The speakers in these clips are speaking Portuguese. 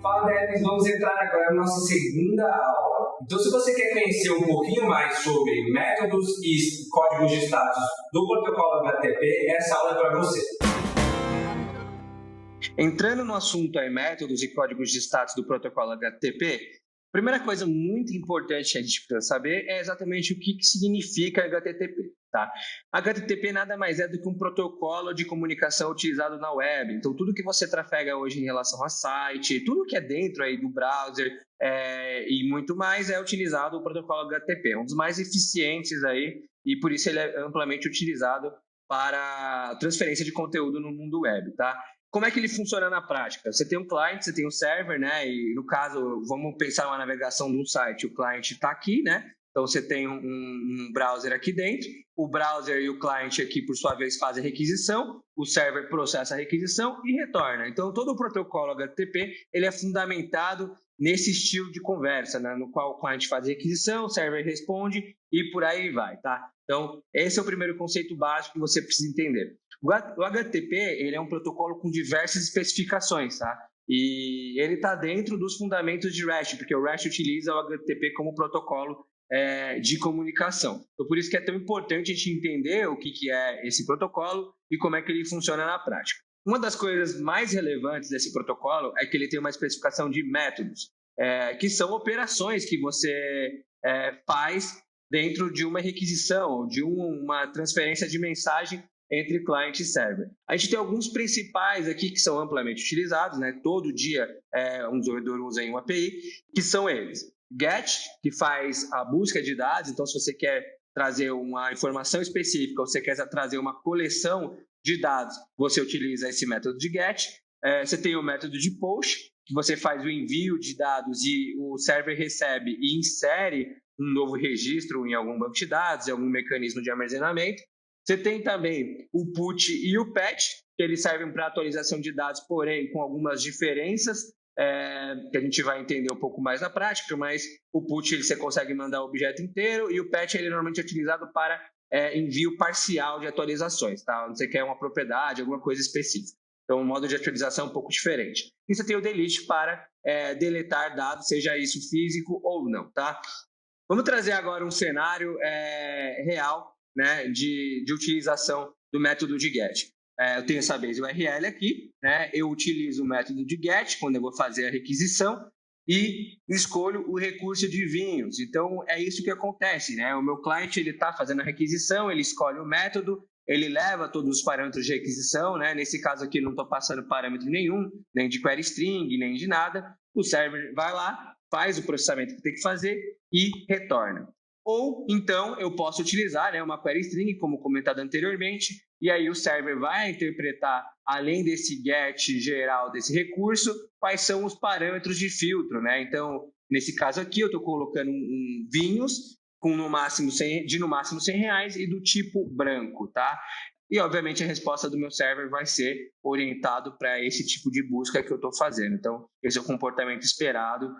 Fala, Denis, vamos entrar agora na nossa segunda aula. Então, se você quer conhecer um pouquinho mais sobre métodos e códigos de status do protocolo HTTP, essa aula é para você. Entrando no assunto aí, métodos e códigos de status do protocolo HTTP, a primeira coisa muito importante que a gente precisa saber é exatamente o que significa HTTP. Tá? HTTP nada mais é do que um protocolo de comunicação utilizado na web. Então, tudo que você trafega hoje em relação a site, tudo que é dentro aí do browser e muito mais é utilizado o protocolo HTTP, um dos mais eficientes aí, e por isso ele é amplamente utilizado para transferência de conteúdo no mundo web. Tá? Como é que ele funciona na prática? Você tem um cliente, você tem um server, né? E no caso, vamos pensar uma navegação de um site, o cliente está aqui, né? Então, você tem um browser aqui dentro, o browser e o cliente aqui, por sua vez, fazem a requisição, o server processa a requisição e retorna. Então, todo o protocolo HTTP ele é fundamentado nesse estilo de conversa, né? No qual o cliente faz a requisição, o server responde e por aí vai, tá? Então, esse é o primeiro conceito básico que você precisa entender. O HTTP ele é um protocolo com diversas especificações, tá? E ele está dentro dos fundamentos de REST, porque o REST utiliza o HTTP como protocolo de comunicação. Então, por isso que é tão importante a gente entender o que é esse protocolo e como é que ele funciona na prática. Uma das coisas mais relevantes desse protocolo é que ele tem uma especificação de métodos, que são operações que você faz dentro de uma requisição, de uma transferência de mensagem entre cliente e server. A gente tem alguns principais aqui que são amplamente utilizados, né? Todo dia um desenvolvedor usa em uma API, que são eles. GET, que faz a busca de dados, então se você quer trazer uma informação específica ou você quer trazer uma coleção de dados, você utiliza esse método de GET. Você tem o método de POST, que você faz o envio de dados e o server recebe e insere um novo registro em algum banco de dados, em algum mecanismo de armazenamento. Você tem também o PUT e o PATCH, que eles servem para atualização de dados, porém com algumas diferenças, que a gente vai entender um pouco mais na prática, mas o PUT você consegue mandar o objeto inteiro e o PATCH ele normalmente é utilizado para envio parcial de atualizações, tá? Você quer uma propriedade, alguma coisa específica. Então, o modo de atualização é um pouco diferente. E você tem o delete para deletar dados, seja isso físico ou não, tá? Vamos trazer agora um cenário real, né, de utilização do método de GET. Eu tenho essa base URL aqui, né, eu utilizo o método de GET quando eu vou fazer a requisição e escolho o recurso de vinhos. Então, é isso que acontece, né? O meu cliente está fazendo a requisição, ele escolhe o método, ele leva todos os parâmetros de requisição, né? Nesse caso aqui, não estou passando parâmetro nenhum, nem de query string, nem de nada. O server vai lá, faz o processamento que tem que fazer e retorna. Ou, então, eu posso utilizar uma query string, como comentado anteriormente, e aí o server vai interpretar, além desse get geral desse recurso, quais são os parâmetros de filtro, né? Então, nesse caso aqui, eu estou colocando vinhos com no máximo 100 reais e do tipo branco, tá? E, obviamente, a resposta do meu server vai ser orientado para esse tipo de busca que eu estou fazendo. Então, esse é o comportamento esperado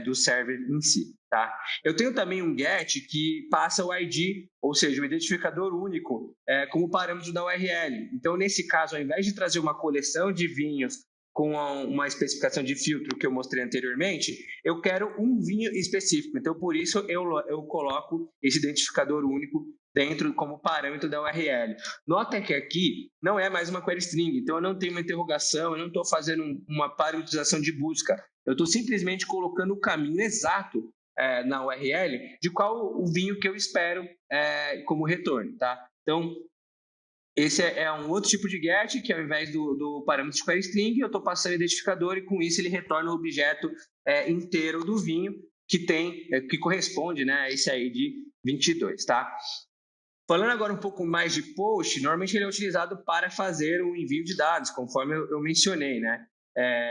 do server em si, tá? Eu tenho também um GET que passa o ID, ou seja, o identificador único, como parâmetro da URL. Então, nesse caso, ao invés de trazer uma coleção de vinhos com uma especificação de filtro que eu mostrei anteriormente, eu quero um vinho específico. Então, por isso, eu coloco esse identificador único dentro como parâmetro da URL. Nota que aqui não é mais uma query string, então eu não tenho uma interrogação, eu não estou fazendo uma parametrização de busca. Eu estou simplesmente colocando o caminho exato na URL de qual o vinho que eu espero como retorno, tá? Então, esse é um outro tipo de GET, que ao invés do parâmetro de query string, eu estou passando o identificador e com isso ele retorna o objeto inteiro do vinho que corresponde, né, a esse aí de 22, tá? Falando agora um pouco mais de POST, normalmente ele é utilizado para fazer o envio de dados, conforme eu mencionei, né?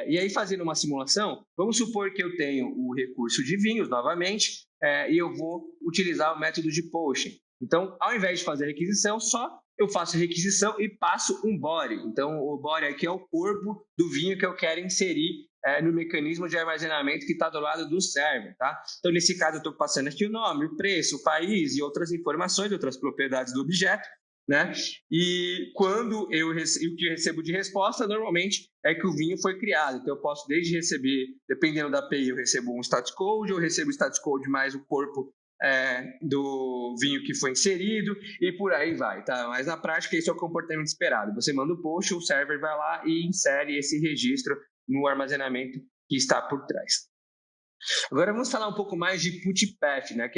E aí, fazendo uma simulação, vamos supor que eu tenho o recurso de vinhos, novamente, e eu vou utilizar o método de POST. Então, ao invés de fazer a requisição, só eu faço a requisição e passo um body. Então, o body aqui é o corpo do vinho que eu quero inserir no mecanismo de armazenamento que está do lado do server, tá? Então, nesse caso, eu estou passando aqui o nome, o preço, o país e outras informações, outras propriedades do objeto. né? E quando o que eu recebo de resposta, normalmente é que o vinho foi criado. Então, eu posso desde receber, dependendo da API, eu recebo um status code, eu recebo o status code mais o corpo do vinho que foi inserido e por aí vai, tá? Mas na prática, esse é o comportamento esperado. Você manda o post, o server vai lá e insere esse registro no armazenamento que está por trás. Agora vamos falar um pouco mais de put-path, né?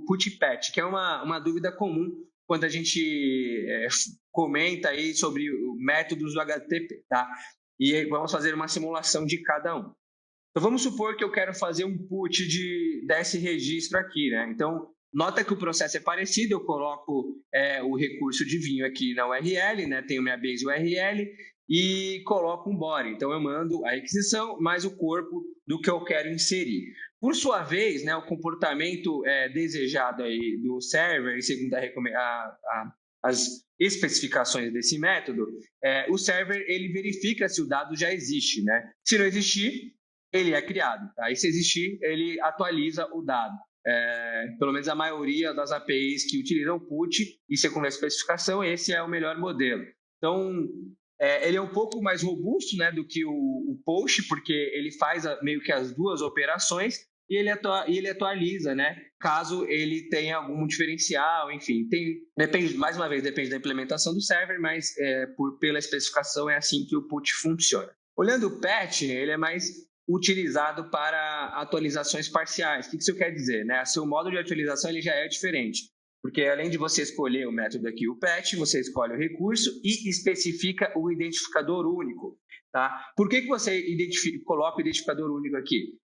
Put-path, que é uma dúvida comum quando a gente comenta aí sobre métodos do HTTP, tá? E vamos fazer uma simulação de cada um. Então vamos supor que eu quero fazer um put desse registro aqui, né? Então nota que o processo é parecido, eu coloco o recurso de vinho aqui na URL, né? Tenho minha base URL e coloco um body. Então eu mando a requisição mais o corpo do que eu quero inserir. Por sua vez, né, o comportamento desejado aí do server, segundo as especificações desse método, o server ele verifica se o dado já existe, né? Se não existir, ele é criado, tá? E se existir, ele atualiza o dado. Pelo menos a maioria das APIs que utilizam o put e segundo a especificação, esse é o melhor modelo. Então, ele é um pouco mais robusto, né, do que o post, porque ele faz meio que as duas operações e ele atualiza, né, caso ele tenha algum diferencial, enfim. Depende, mais uma vez, depende da implementação do server, mas pela especificação é assim que o put funciona. Olhando o patch, ele é mais utilizado para atualizações parciais. O que isso quer dizer? Né? Seu modo de atualização ele já é diferente, porque além de você escolher o método aqui, o patch, você escolhe o recurso e especifica o identificador único. Tá? Por que você coloca o identificador único aqui?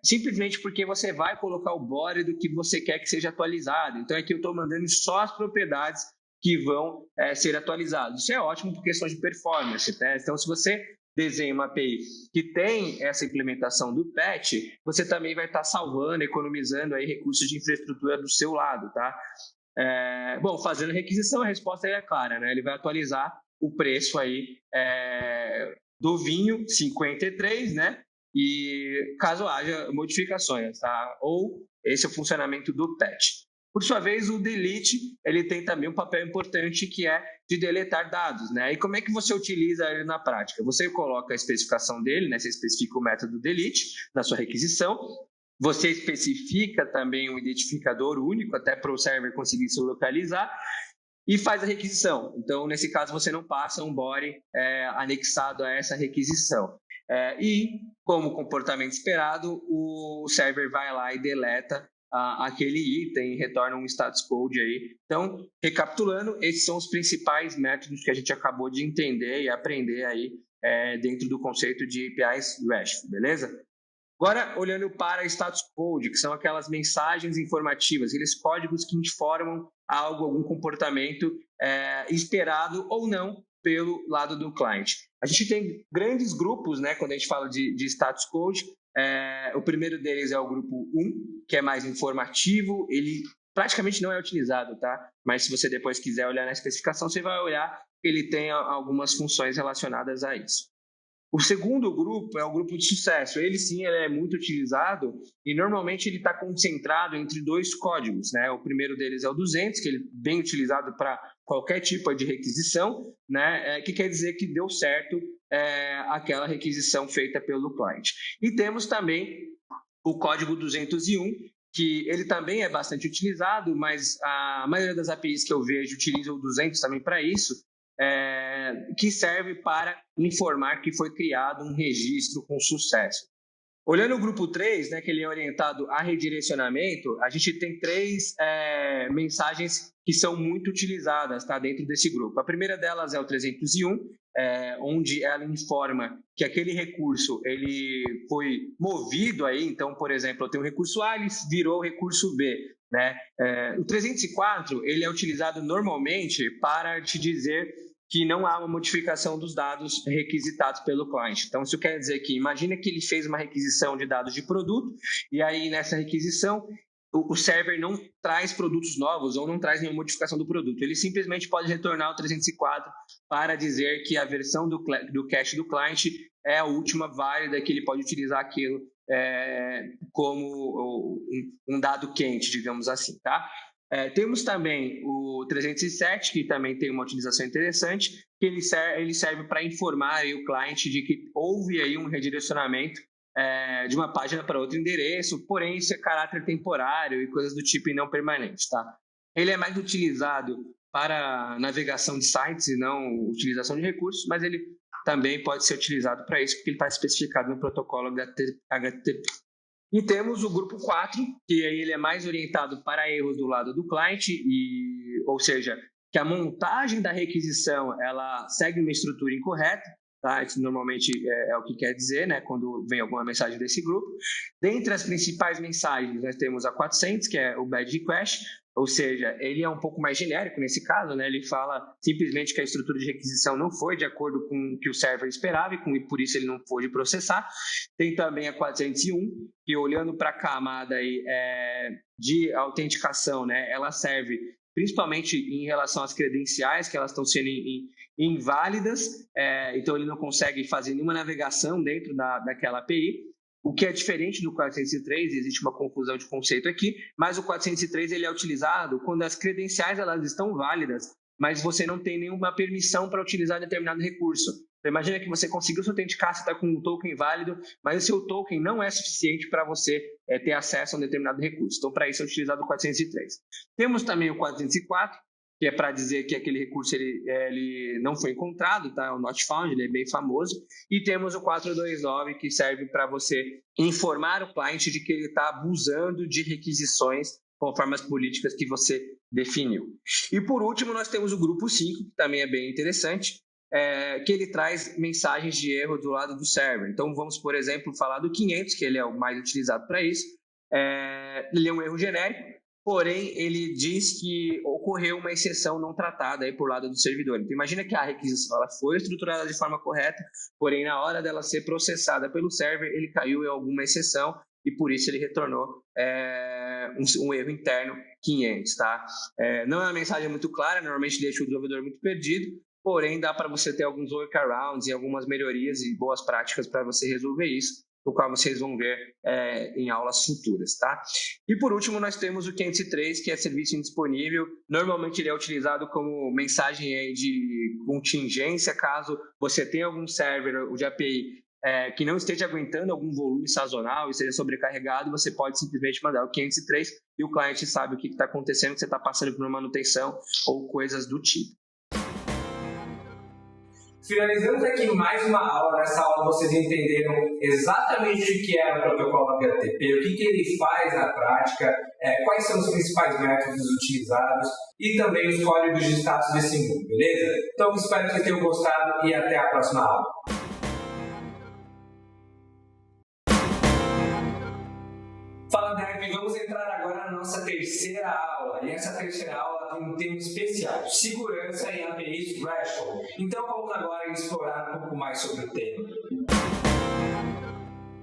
Simplesmente porque você vai colocar o body do que você quer que seja atualizado. Então aqui eu estou mandando só as propriedades que vão ser atualizadas. Isso é ótimo por questões de performance. Né? Então, se você desenha uma API que tem essa implementação do patch, você também vai estar salvando, economizando aí recursos de infraestrutura do seu lado, tá? Bom, fazendo requisição, a resposta é clara, né? Ele vai atualizar o preço aí do vinho 53, né? E caso haja modificações, tá? Ou esse é o funcionamento do patch. Por sua vez, o delete, ele tem também um papel importante que é de deletar dados, né? E como é que você utiliza ele na prática? Você coloca a especificação dele, né? Você especifica o método delete na sua requisição, você especifica também um identificador único, até para o server conseguir se localizar, e faz a requisição. Então, nesse caso, você não passa um body anexado a essa requisição. E, como comportamento esperado, o server vai lá e deleta aquele item e retorna um status code aí. Então, recapitulando, esses são os principais métodos que a gente acabou de entender e aprender aí dentro do conceito de APIs REST, beleza? Agora, olhando para status code, que são aquelas mensagens informativas, aqueles códigos que informam algum comportamento esperado ou não pelo lado do cliente. A gente tem grandes grupos, né, quando a gente fala de status code. O primeiro deles é o grupo 1, que é mais informativo, ele praticamente não é utilizado, tá? Mas se você depois quiser olhar na especificação, você vai olhar que ele tem algumas funções relacionadas a isso. O segundo grupo é o grupo de sucesso. Ele sim, ele é muito utilizado e normalmente ele está concentrado entre dois códigos, né? O primeiro deles é o 200, que ele é bem utilizado para qualquer tipo de requisição, né? Que quer dizer que deu certo aquela requisição feita pelo cliente. E temos também o código 201, que ele também é bastante utilizado, mas a maioria das APIs que eu vejo utiliza o 200 também para isso, que serve para informar que foi criado um registro com sucesso. Olhando o grupo 3, né, que ele é orientado a redirecionamento, a gente tem três mensagens que são muito utilizadas, tá, dentro desse grupo. A primeira delas é o 301, onde ela informa que aquele recurso ele foi movido aí. Então, por exemplo, eu tenho um recurso A, ele virou o recurso B. Né? O 304 ele é utilizado normalmente para te dizer que não há uma modificação dos dados requisitados pelo cliente. Então, isso quer dizer que, imagina que ele fez uma requisição de dados de produto, e aí nessa requisição, o server não traz produtos novos ou não traz nenhuma modificação do produto. Ele simplesmente pode retornar o 304 para dizer que a versão do cache do cliente é a última válida, que ele pode utilizar aquilo como um dado quente, digamos assim, tá? Temos também o 307, que também tem uma utilização interessante, que ele serve para informar aí o cliente de que houve aí um redirecionamento de uma página para outro endereço, porém isso é caráter temporário e coisas do tipo e não permanente, tá? Ele é mais utilizado para navegação de sites e não utilização de recursos, mas ele também pode ser utilizado para isso, porque ele está especificado no protocolo HTTP. E temos o grupo 4, que aí ele é mais orientado para erros do lado do cliente, ou seja, que a montagem da requisição ela segue uma estrutura incorreta, tá? Isso normalmente é o que quer dizer, né, quando vem alguma mensagem desse grupo. Dentre as principais mensagens, nós temos a 400, que é o bad request, ou seja, ele é um pouco mais genérico nesse caso, né? Ele fala simplesmente que a estrutura de requisição não foi de acordo com o que o server esperava e por isso ele não pôde processar. Tem também a 401, que olhando para a camada aí, de autenticação, né? Ela serve principalmente em relação às credenciais, que elas estão sendo inválidas, então ele não consegue fazer nenhuma navegação dentro daquela API. O que é diferente do 403, existe uma confusão de conceito aqui, mas o 403 ele é utilizado quando as credenciais elas estão válidas, mas você não tem nenhuma permissão para utilizar determinado recurso. Então, imagina que você conseguiu se autenticar, você está com um token válido, mas o seu token não é suficiente para você ter acesso a um determinado recurso. Então, para isso é utilizado o 403. Temos também o 404, que é para dizer que aquele recurso ele não foi encontrado, tá? O not found, ele é bem famoso. E temos o 429, que serve para você informar o cliente de que ele está abusando de requisições conforme as políticas que você definiu. E por último, nós temos o grupo 5, que também é bem interessante, que ele traz mensagens de erro do lado do server. Então, vamos, por exemplo, falar do 500, que ele é o mais utilizado para isso. Ele é um erro genérico, porém, ele diz que ocorreu uma exceção não tratada aí por lado do servidor. Então, imagina que a requisição ela foi estruturada de forma correta, porém, na hora dela ser processada pelo server, ele caiu em alguma exceção e, por isso, ele retornou um erro interno 500, tá? Não é uma mensagem muito clara, normalmente deixa o desenvolvedor muito perdido, porém, dá para você ter alguns workarounds e algumas melhorias e boas práticas para você resolver isso, o qual vocês vão ver em aulas futuras, tá? E por último, nós temos o 503, que é serviço indisponível. Normalmente ele é utilizado como mensagem aí de contingência, caso você tenha algum server de API que não esteja aguentando algum volume sazonal e seja sobrecarregado, você pode simplesmente mandar o 503 e o cliente sabe o que está acontecendo, que você está passando por uma manutenção ou coisas do tipo. Finalizamos aqui mais uma aula. Nessa aula vocês entenderam exatamente o que é o protocolo HTTP, o que ele faz na prática, quais são os principais métodos utilizados e também os códigos de status desse mundo, beleza? Então espero que vocês tenham gostado e até a próxima aula. Fala Dev, vamos entrar agora na nossa terceira aula. E essa terceira aula tem um tema especial, segurança em APIs RESTful. Então vamos agora explorar um pouco mais sobre o tema.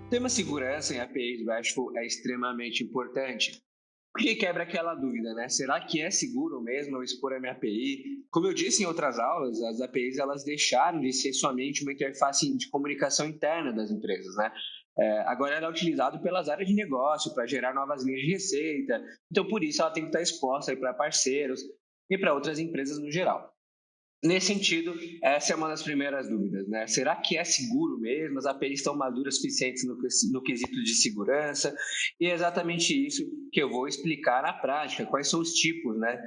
O tema segurança em APIs RESTful é extremamente importante, porque quebra aquela dúvida, né? Será que é seguro mesmo eu expor a minha API? Como eu disse em outras aulas, as APIs elas deixaram de ser somente uma interface de comunicação interna das empresas, né? Agora ela é utilizada pelas áreas de negócio para gerar novas linhas de receita, então por isso ela tem que estar exposta para parceiros e para outras empresas no geral. Nesse sentido, essa é uma das primeiras dúvidas, né? Será que é seguro mesmo? As APIs estão maduras suficientes no quesito de segurança? E é exatamente isso que eu vou explicar na prática. Quais são os tipos, né,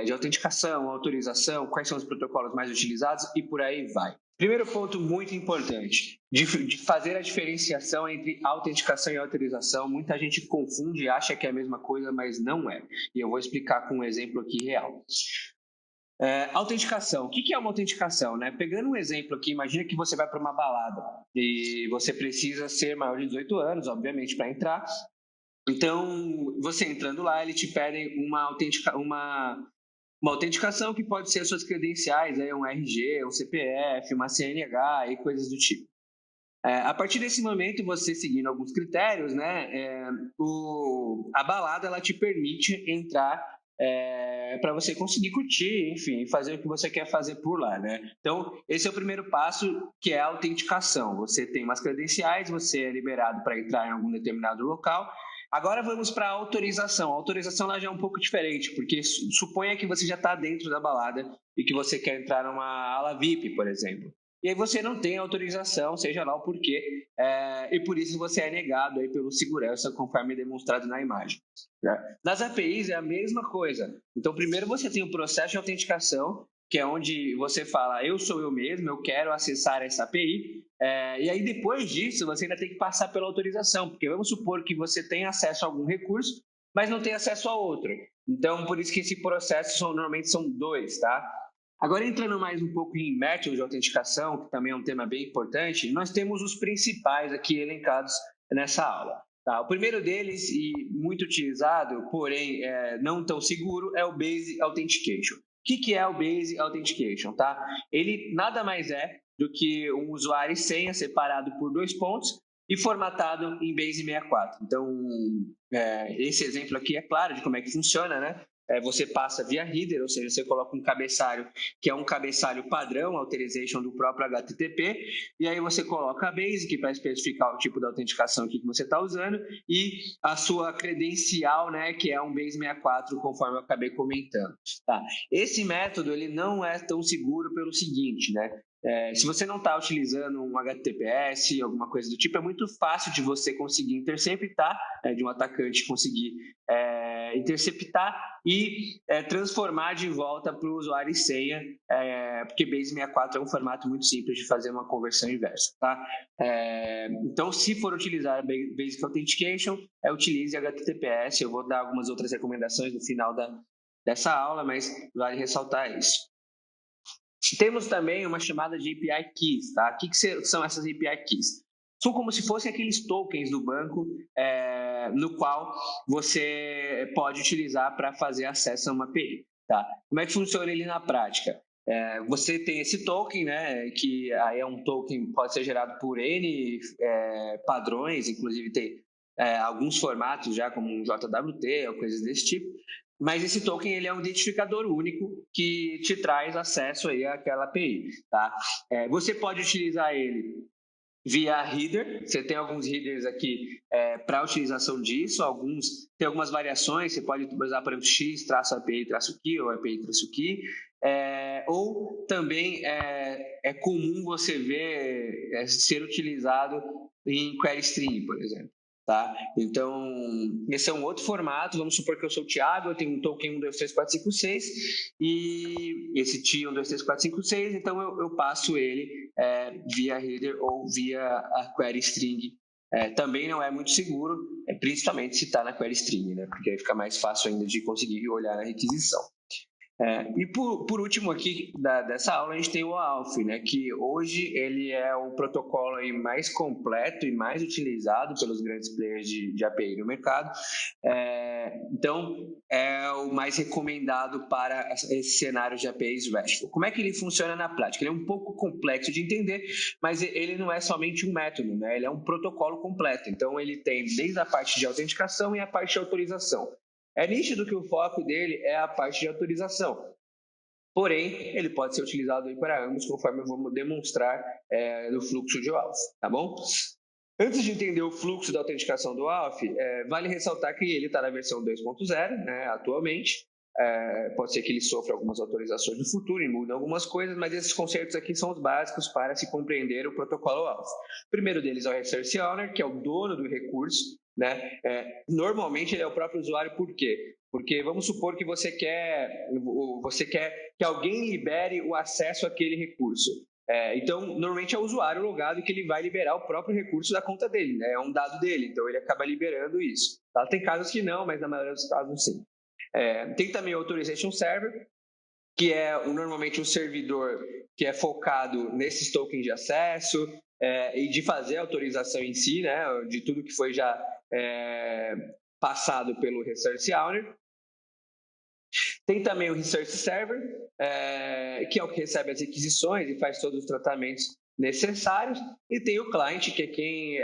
de autenticação, autorização, quais são os protocolos mais utilizados e por aí vai. Primeiro ponto muito importante, de fazer a diferenciação entre autenticação e autorização. Muita gente confunde e acha que é a mesma coisa, mas não é. E eu vou explicar com um exemplo aqui real. Autenticação. O que é uma autenticação, né? Pegando um exemplo aqui, imagina que você vai para uma balada e você precisa ser maior de 18 anos, obviamente, para entrar. Então, você entrando lá, ele te pede uma autenticação que pode ser as suas credenciais, aí um RG, um CPF, uma CNH e coisas do tipo. A partir desse momento, você seguindo alguns critérios, né, a balada ela te permite entrar para você conseguir curtir, enfim, fazer o que você quer fazer por lá, né? Então, esse é o primeiro passo, que é a autenticação. Você tem umas credenciais, você é liberado para entrar em algum determinado local Agora vamos para a autorização. A autorização lá já é um pouco diferente, porque suponha que você já está dentro da balada e que você quer entrar numa ala VIP, por exemplo. E aí você não tem autorização, seja lá o porquê, e por isso você é negado aí pelo segurança, conforme demonstrado na imagem. Né? Nas APIs é a mesma coisa. Então, primeiro você tem o processo de autenticação, que é onde você fala, eu sou eu mesmo, eu quero acessar essa API, e aí depois disso você ainda tem que passar pela autorização, porque vamos supor que você tem acesso a algum recurso, mas não tem acesso a outro. Então, por isso que esse processo normalmente são dois, tá? Agora, entrando mais um pouco em métodos de autenticação, que também é um tema bem importante, nós temos os principais aqui elencados nessa aula. Tá? O primeiro deles, e muito utilizado, porém não tão seguro, é o Base Authentication. O que é o Base Authentication? Tá? Ele nada mais é do que um usuário e senha separado por 2 pontos e formatado em Base 64. Então, esse exemplo aqui é claro de como é que funciona, né? Você passa via header, ou seja, você coloca um cabeçalho que é um cabeçalho padrão, authorization do próprio HTTP, e aí você coloca a basic para especificar o tipo de autenticação que você está usando e a sua credencial, né, que é um base 64, conforme eu acabei comentando. Tá? Esse método ele não é tão seguro pelo seguinte, né? Se você não está utilizando um HTTPS, alguma coisa do tipo, é muito fácil de você conseguir interceptar, de um atacante conseguir interceptar e transformar de volta para o usuário e senha, porque Base 64 é um formato muito simples de fazer uma conversão inversa. Tá? Então, se for utilizar Basic Authentication, utilize HTTPS. Eu vou dar algumas outras recomendações no final dessa aula, mas vale ressaltar isso. Temos também uma chamada de API Keys. Tá? O que são essas API Keys? São como se fossem aqueles tokens do banco no qual você pode utilizar para fazer acesso a uma API. Tá? Como é que funciona ele na prática? Você tem esse token, né, que aí é um token pode ser gerado por N padrões, inclusive tem alguns formatos já, como um JWT ou coisas desse tipo. Mas esse token ele é um identificador único que te traz acesso aí àquela API. Tá? Você pode utilizar ele via header, você tem alguns headers aqui para utilização disso, tem algumas variações, você pode usar, por exemplo, x-API-key ou API-key, ou também é comum você ver ser utilizado em query string, por exemplo. Tá? Então, esse é um outro formato. Vamos supor que eu sou o Thiago, eu tenho um token 1, 2, 3, 4, 5, 6 e esse T 1, 2, 3, 4, 5, 6, então eu passo ele via header ou via a query string. Também não é muito seguro, principalmente se está na query string, né? Porque aí fica mais fácil ainda de conseguir olhar na requisição. E por último aqui dessa aula a gente tem o OAuth, né, que hoje ele é o protocolo aí mais completo e mais utilizado pelos grandes players de API no mercado. Então é o mais recomendado para esse cenário de APIs RESTful. Como é que ele funciona na prática? Ele é um pouco complexo de entender, mas ele não é somente um método, né? Ele é um protocolo completo. Então ele tem desde a parte de autenticação e a parte de autorização. É nítido que o foco dele é a parte de autorização. Porém, ele pode ser utilizado aí para ambos, conforme eu vou demonstrar no fluxo de OAuth, tá bom? Antes de entender o fluxo da autenticação do OAuth, vale ressaltar que ele está na versão 2.0, né, atualmente. Pode ser que ele sofra algumas atualizações no futuro e mude algumas coisas, mas esses conceitos aqui são os básicos para se compreender o protocolo OAuth. O primeiro deles é o Resource Owner, que é o dono do recurso, né? Normalmente ele é o próprio usuário, por quê? Porque vamos supor que você quer que alguém libere o acesso àquele recurso. Então, normalmente é o usuário logado que ele vai liberar o próprio recurso da conta dele, né? É um dado dele, então ele acaba liberando isso. Tá? Tem casos que não, mas na maioria dos casos sim. Tem também o Authorization Server, que é normalmente um servidor que é focado nesses tokens de acesso e de fazer a autorização em si, né, de tudo que foi já passado pelo Resource Owner. Tem também o Resource Server, que é o que recebe as requisições e faz todos os tratamentos necessários, e tem o client, que é quem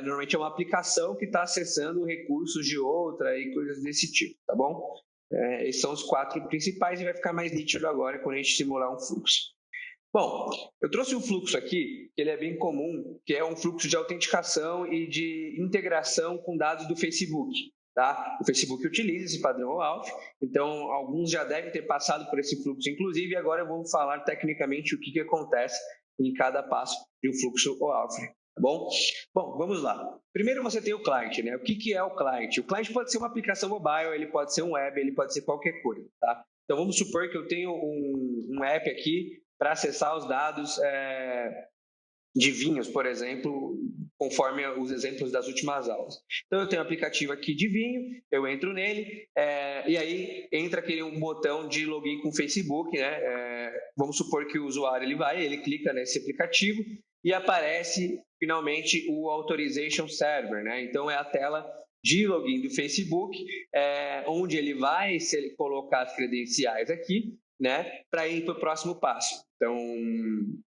normalmente é uma aplicação que está acessando recursos de outra e coisas desse tipo, tá bom? Esses são os 4 principais e vai ficar mais nítido agora quando a gente simular um fluxo. Bom, eu trouxe um fluxo aqui, que ele é bem comum, que é um fluxo de autenticação e de integração com dados do Facebook. Tá? O Facebook utiliza esse padrão OAuth, então alguns já devem ter passado por esse fluxo, inclusive, e agora eu vou falar tecnicamente o que acontece em cada passo de um fluxo OAuth. Tá bom? Bom, vamos lá. Primeiro você tem o client, né? O que é o client? O client pode ser uma aplicação mobile, ele pode ser um web, ele pode ser qualquer coisa, tá? Então vamos supor que eu tenho um app aqui para acessar os dados de vinhos, por exemplo, conforme os exemplos das últimas aulas. Então, eu tenho um aplicativo aqui de vinho, eu entro nele, e aí entra um botão de login com o Facebook, né? Vamos supor que o usuário ele clica nesse aplicativo e aparece finalmente o Authorization Server, né? Então, é a tela de login do Facebook, onde ele vai colocar as credenciais aqui, né, para ir para o próximo passo. Então,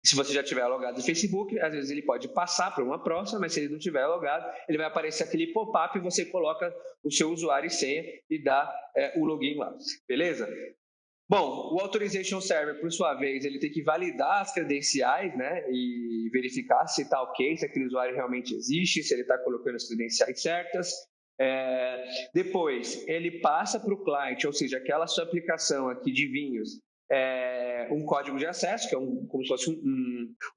se você já tiver logado no Facebook, às vezes ele pode passar para uma próxima, mas se ele não tiver logado, ele vai aparecer aquele pop-up e você coloca o seu usuário e senha e dá o login lá, beleza? Bom, o Authorization Server, por sua vez, ele tem que validar as credenciais, né, e verificar se está ok, se aquele usuário realmente existe, se ele está colocando as credenciais certas. Depois, ele passa para o client, ou seja, aquela sua aplicação aqui de vinhos, um código de acesso, que é como se fosse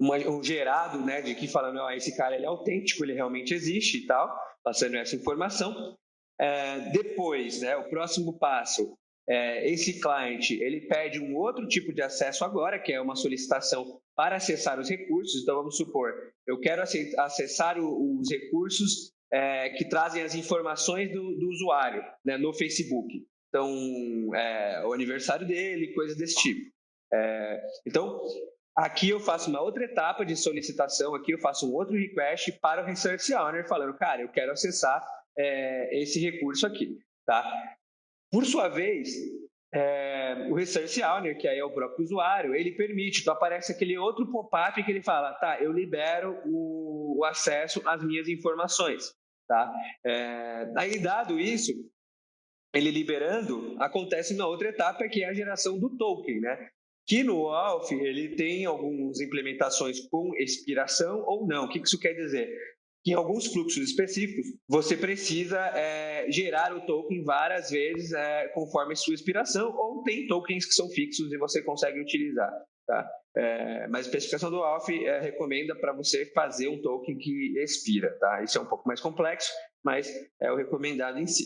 um gerado, né, de que falando, esse cara ele é autêntico, ele realmente existe e tal, passando essa informação. Depois, né, o próximo passo, esse client ele pede um outro tipo de acesso agora, que é uma solicitação para acessar os recursos. Então, vamos supor, eu quero acessar os recursos que trazem as informações do usuário, né, no Facebook. Então, o aniversário dele, coisas desse tipo. Então, aqui eu faço uma outra etapa de solicitação, aqui eu faço um outro request para o Research Owner, falando, cara, eu quero acessar esse recurso aqui, tá? Por sua vez, o Research Owner, que aí é o próprio usuário, ele permite, então aparece aquele outro pop-up que ele fala, tá, eu libero o acesso às minhas informações, tá? Aí, dado isso, ele liberando, acontece uma outra etapa, que é a geração do token, né? Que no OAuth, ele tem algumas implementações com expiração ou não. O que isso quer dizer? Que em alguns fluxos específicos, você precisa gerar o token várias vezes conforme sua expiração, ou tem tokens que são fixos e você consegue utilizar. Tá? Mas a especificação do OAuth recomenda para você fazer um token que expira. Tá? Isso é um pouco mais complexo, mas é o recomendado em si.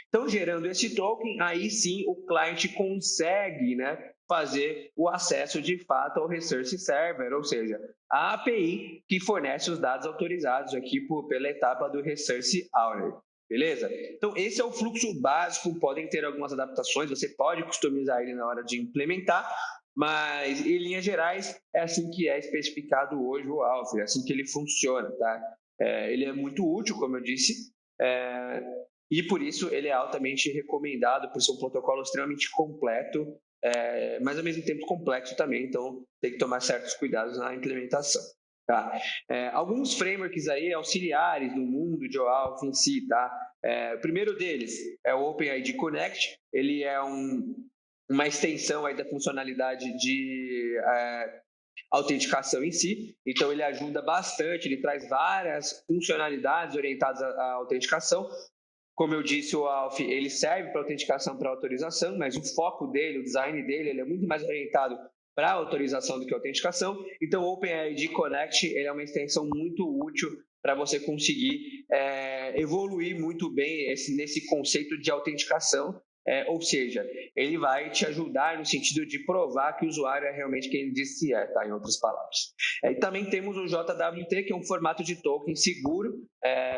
Então, gerando esse token, aí sim o cliente consegue, né, fazer o acesso de fato ao Research Server, ou seja, a API que fornece os dados autorizados aqui pela etapa do Research Owner. Beleza? Então, esse é o fluxo básico, podem ter algumas adaptações, você pode customizar ele na hora de implementar, mas, em linhas gerais, é assim que é especificado hoje o OAuth, é assim que ele funciona, tá? Ele é muito útil, como eu disse, e por isso ele é altamente recomendado por ser um protocolo extremamente completo, mas ao mesmo tempo complexo também, então tem que tomar certos cuidados na implementação. Tá? Alguns frameworks aí auxiliares no mundo de OAuth em si, tá? O primeiro deles é o OpenID Connect, ele é uma extensão aí da funcionalidade de autenticação em si, então ele ajuda bastante, ele traz várias funcionalidades orientadas à autenticação. Como eu disse, o OAuth ele serve para autenticação para autorização, mas o foco dele, o design dele, ele é muito mais orientado para autorização do que autenticação. Então, o OpenID Connect ele é uma extensão muito útil para você conseguir evoluir muito bem nesse conceito de autenticação. Ou seja, ele vai te ajudar no sentido de provar que o usuário é realmente quem ele diz que tá, em outras palavras. E também temos o JWT, que é um formato de token seguro,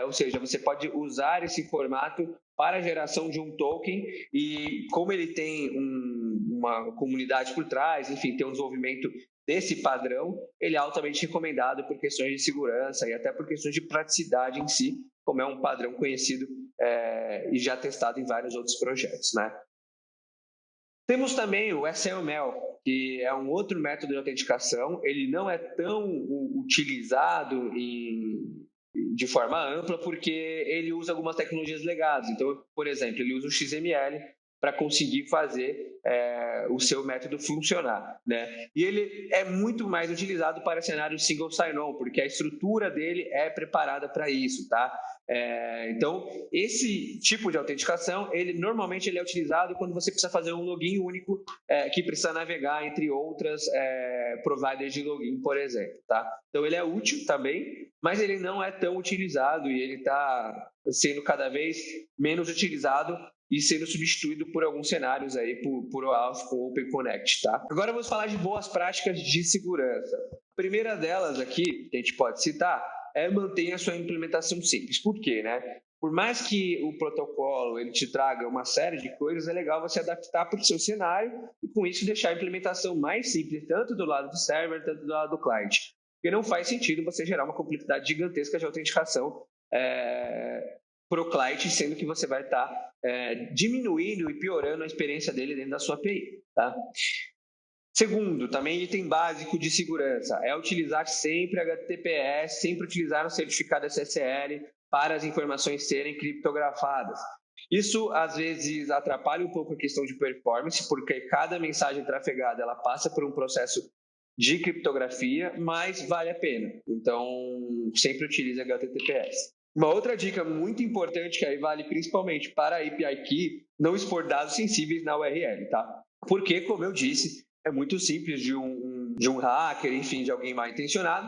ou seja, você pode usar esse formato para a geração de um token e como ele tem uma comunidade por trás, enfim, tem um desenvolvimento desse padrão, ele é altamente recomendado por questões de segurança e até por questões de praticidade em si, como é um padrão conhecido e já testado em vários outros projetos, né? Temos também o SAML, que é um outro método de autenticação, ele não é tão utilizado de forma ampla porque ele usa algumas tecnologias legadas. Então, por exemplo, ele usa o XML para conseguir fazer o seu método funcionar, né? E ele é muito mais utilizado para cenários single sign-on, porque a estrutura dele é preparada para isso, tá? Então, esse tipo de autenticação, normalmente ele é utilizado quando você precisa fazer um login único, que precisa navegar entre outras providers de login, por exemplo, tá? Então, ele é útil também, mas ele não é tão utilizado e ele está sendo cada vez menos utilizado e sendo substituído por alguns cenários aí por OAuth com Open Connect, tá? Agora vamos falar de boas práticas de segurança. A primeira delas aqui, que a gente pode citar, é manter a sua implementação simples. Por quê, né? Por mais que o protocolo ele te traga uma série de coisas, é legal você adaptar para o seu cenário e com isso deixar a implementação mais simples, tanto do lado do server, tanto do lado do cliente. Porque não faz sentido você gerar uma complexidade gigantesca de autenticação para o cliente, sendo que você vai estar diminuindo e piorando a experiência dele dentro da sua API. Tá? Segundo, também item básico de segurança, é utilizar sempre HTTPS, sempre utilizar um certificado SSL para as informações serem criptografadas. Isso, às vezes, atrapalha um pouco a questão de performance, porque cada mensagem trafegada ela passa por um processo de criptografia, mas vale a pena. Então, sempre utilize HTTPS. Uma outra dica muito importante, que aí vale principalmente para a API Key, não expor dados sensíveis na URL, tá? Porque, como eu disse, é muito simples de um hacker, enfim, de alguém mal intencionado,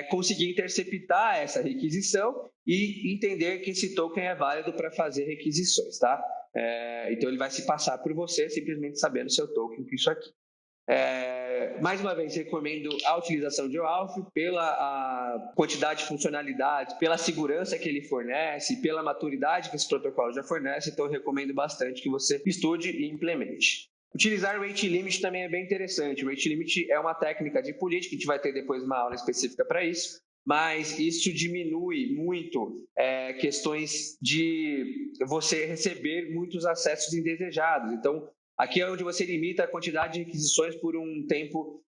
conseguir interceptar essa requisição e entender que esse token é válido para fazer requisições, tá? Então, ele vai se passar por você simplesmente sabendo seu token com isso aqui. Mais uma vez, recomendo a utilização de OAuth pela a quantidade de funcionalidades, pela segurança que ele fornece, pela maturidade que esse protocolo já fornece, então eu recomendo bastante que você estude e implemente. Utilizar Rate Limit também é bem interessante. O Rate Limit é uma técnica de política, a gente vai ter depois uma aula específica para isso, mas isso diminui muito questões de você receber muitos acessos indesejados. Então, aqui é onde você limita a quantidade de requisições por um tempo,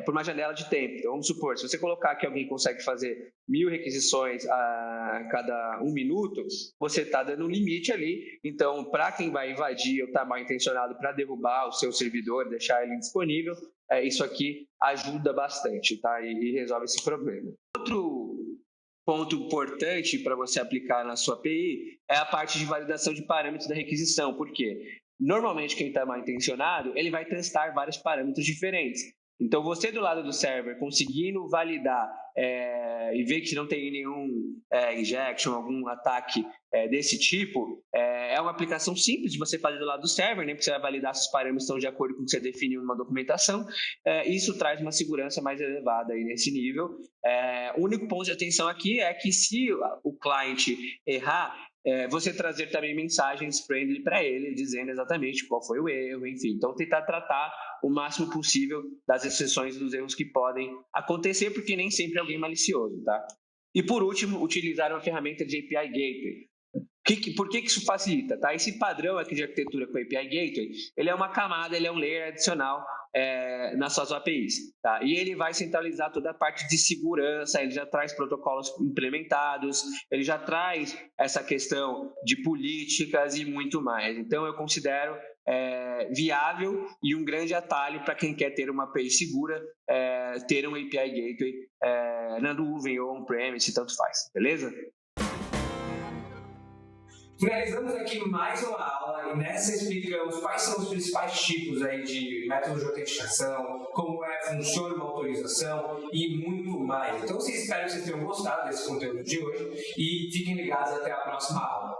por uma janela de tempo. Então, vamos supor, se você colocar que alguém consegue fazer 1000 requisições a cada 1 minuto, você está dando um limite ali. Então, para quem vai invadir ou está mal intencionado para derrubar o seu servidor, deixar ele indisponível, isso aqui ajuda bastante, tá? E resolve esse problema. Outro ponto importante para você aplicar na sua API é a parte de validação de parâmetros da requisição. Por quê? Normalmente, quem está mal intencionado, ele vai testar vários parâmetros diferentes. Então, você do lado do server, conseguindo validar e ver que não tem nenhum injection, algum ataque desse tipo, é uma aplicação simples de você fazer do lado do server, né? Porque você vai validar se os parâmetros estão de acordo com o que você definiu numa documentação. Isso traz uma segurança mais elevada aí nesse nível. O único ponto de atenção aqui é que se o cliente errar, você trazer também mensagens friendly para ele, dizendo exatamente qual foi o erro, enfim. Então, tentar tratar o máximo possível das exceções dos erros que podem acontecer, porque nem sempre é alguém malicioso, tá? E, por último, utilizar uma ferramenta de API Gateway. Por que isso facilita? Tá? Esse padrão aqui de arquitetura com API Gateway, ele é uma camada, ele é um layer adicional nas suas APIs. Tá? E ele vai centralizar toda a parte de segurança, ele já traz protocolos implementados, ele já traz essa questão de políticas e muito mais. Então, eu considero viável e um grande atalho para quem quer ter uma API segura, ter um API Gateway na nuvem ou on-premise, tanto faz, beleza? Finalizamos aqui mais uma aula e nessa explicamos quais são os principais tipos aí de métodos de autenticação, como funciona uma autorização e muito mais. Então, espero que vocês tenham gostado desse conteúdo de hoje e fiquem ligados até a próxima aula.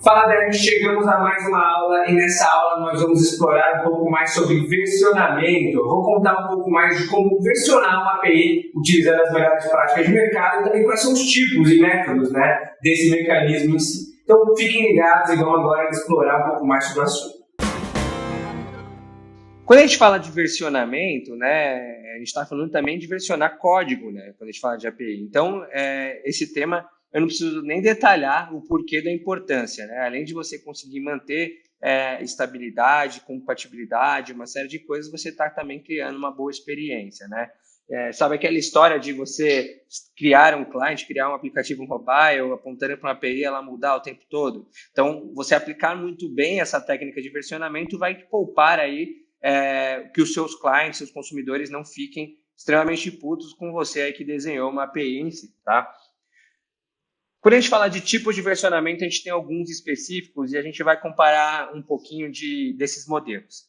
Fala, Dani, chegamos a mais uma aula e nessa aula nós vamos explorar um pouco mais sobre versionamento. Eu vou contar um pouco mais de como versionar uma API utilizando as melhores práticas de mercado e também quais são os tipos e métodos, né, desse mecanismo em si. Então fiquem ligados e vamos agora explorar um pouco mais sobre o assunto. Quando a gente fala de versionamento, né, a gente está falando também de versionar código, né, quando a gente fala de API. Então, esse tema eu não preciso nem detalhar o porquê da importância, né? Além de você conseguir manter estabilidade, compatibilidade, uma série de coisas, você está também criando uma boa experiência, né? Sabe aquela história de você criar um cliente, criar um aplicativo mobile, apontando para uma API, ela mudar o tempo todo? Então, você aplicar muito bem essa técnica de versionamento vai te poupar aí que os seus clientes, seus consumidores não fiquem extremamente putos com você aí que desenhou uma API em si, tá? Quando a gente fala de tipos de versionamento, a gente tem alguns específicos e a gente vai comparar um pouquinho desses modelos.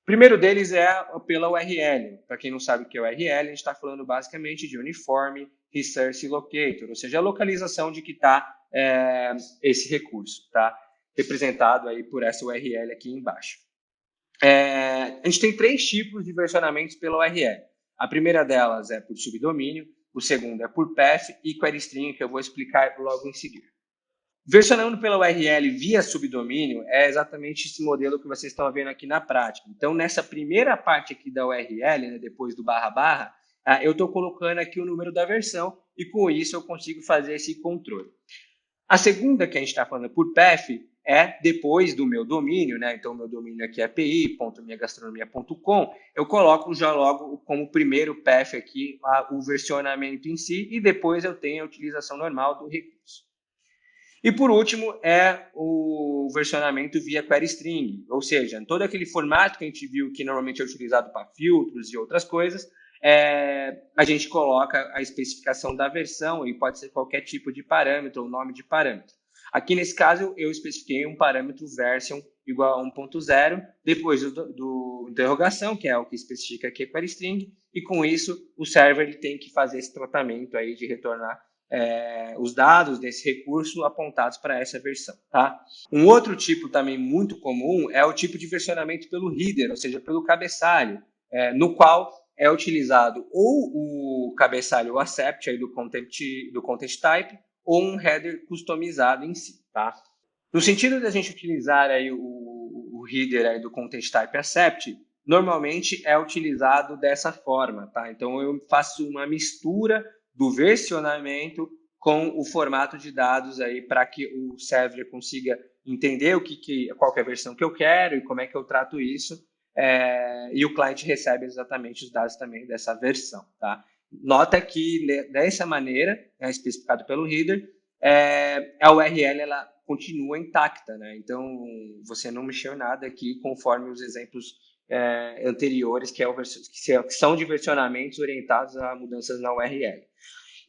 O primeiro deles é pela URL. Para quem não sabe o que é URL, a gente está falando basicamente de Uniform Resource Locator, ou seja, a localização de que está esse recurso, tá? Representado aí por essa URL aqui embaixo. A gente tem 3 tipos de versionamentos pela URL. A primeira delas é por subdomínio, o segundo é por path e query string, que eu vou explicar logo em seguida. Versionando pela URL via subdomínio é exatamente esse modelo que vocês estão vendo aqui na prática. Então, nessa primeira parte aqui da URL, né, depois do barra, eu estou colocando aqui o número da versão e com isso eu consigo fazer esse controle. A segunda que a gente está falando por path é depois do meu domínio, né? Então, o meu domínio aqui é api.minhagastronomia.com, eu coloco já logo como primeiro path aqui o versionamento em si e depois eu tenho a utilização normal do recurso. E por último é o versionamento via query string, ou seja, todo aquele formato que a gente viu que normalmente é utilizado para filtros e outras coisas, a gente coloca a especificação da versão e pode ser qualquer tipo de parâmetro ou nome de parâmetro. Aqui nesse caso eu especifiquei um parâmetro version igual a 1.0, depois do interrogação, que é o que especifica aqui a query string, e com isso o server ele tem que fazer esse tratamento aí de retornar os dados desse recurso apontados para essa versão, tá? Um outro tipo também muito comum é o tipo de versionamento pelo header, ou seja, pelo cabeçalho, no qual é utilizado ou o cabeçalho o accept aí do content type ou um header customizado em si, tá? No sentido de a gente utilizar aí o header aí do content type accept, normalmente é utilizado dessa forma, tá? Então eu faço uma mistura do versionamento com o formato de dados aí para que o server consiga entender qual que é a versão que eu quero e como é que eu trato isso, e o cliente recebe exatamente os dados também dessa versão, tá? Nota que dessa maneira, especificado pelo header, a URL ela continua intacta, né? Então você não mexeu nada aqui conforme os exemplos anteriores, que são de versionamentos orientados a mudanças na URL.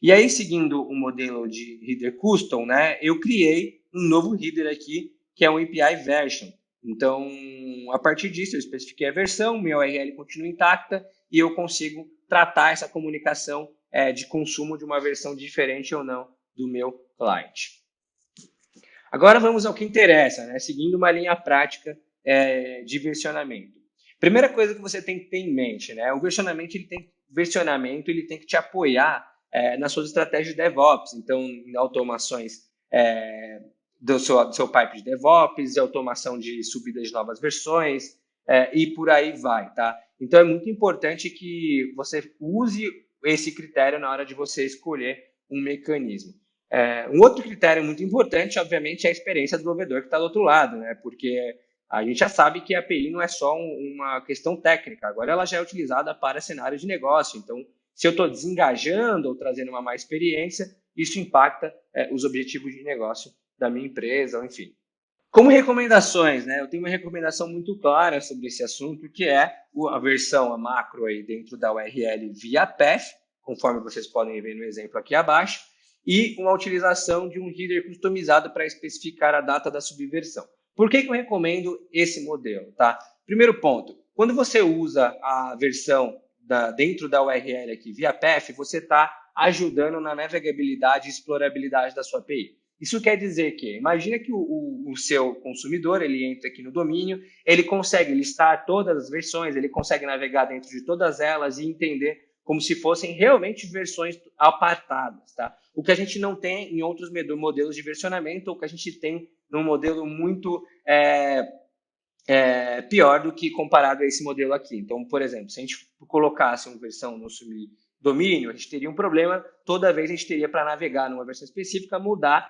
E aí, seguindo o modelo de header custom, né, eu criei um novo header aqui, que é um API version. Então, a partir disso, eu especifiquei a versão, minha URL continua intacta e eu consigo tratar essa comunicação de consumo de uma versão diferente ou não do meu cliente. Agora vamos ao que interessa, né, seguindo uma linha prática de versionamento. Primeira coisa que você tem que ter em mente, né, o versionamento ele tem que te apoiar nas suas estratégias de DevOps, então em automações do seu pipe de DevOps, automação de subida de novas versões e por aí vai, tá? Então é muito importante que você use esse critério na hora de você escolher um mecanismo. Um outro critério muito importante, obviamente, é a experiência do desenvolvedor que está do outro lado, né? Porque a gente já sabe que a API não é só uma questão técnica, agora ela já é utilizada para cenário de negócio, então se eu estou desengajando ou trazendo uma má experiência, isso impacta os objetivos de negócio da minha empresa, ou enfim. Como recomendações, né? Eu tenho uma recomendação muito clara sobre esse assunto, que é a versão, a macro aí dentro da URL via path, conforme vocês podem ver no exemplo aqui abaixo, e uma utilização de um header customizado para especificar a data da subversão. Por que eu recomendo esse modelo, tá? Primeiro ponto, quando você usa a versão dentro da URL aqui via path, você está ajudando na navegabilidade e explorabilidade da sua API. Isso quer dizer que, imagina que o seu consumidor, ele entra aqui no domínio, ele consegue listar todas as versões, ele consegue navegar dentro de todas elas e entender como se fossem realmente versões apartadas, tá? O que a gente não tem em outros modelos de versionamento, ou que a gente tem num modelo muito pior do que comparado a esse modelo aqui. Então, por exemplo, se a gente colocasse uma versão no subdomínio, a gente teria um problema, toda vez a gente teria para navegar numa versão específica, mudar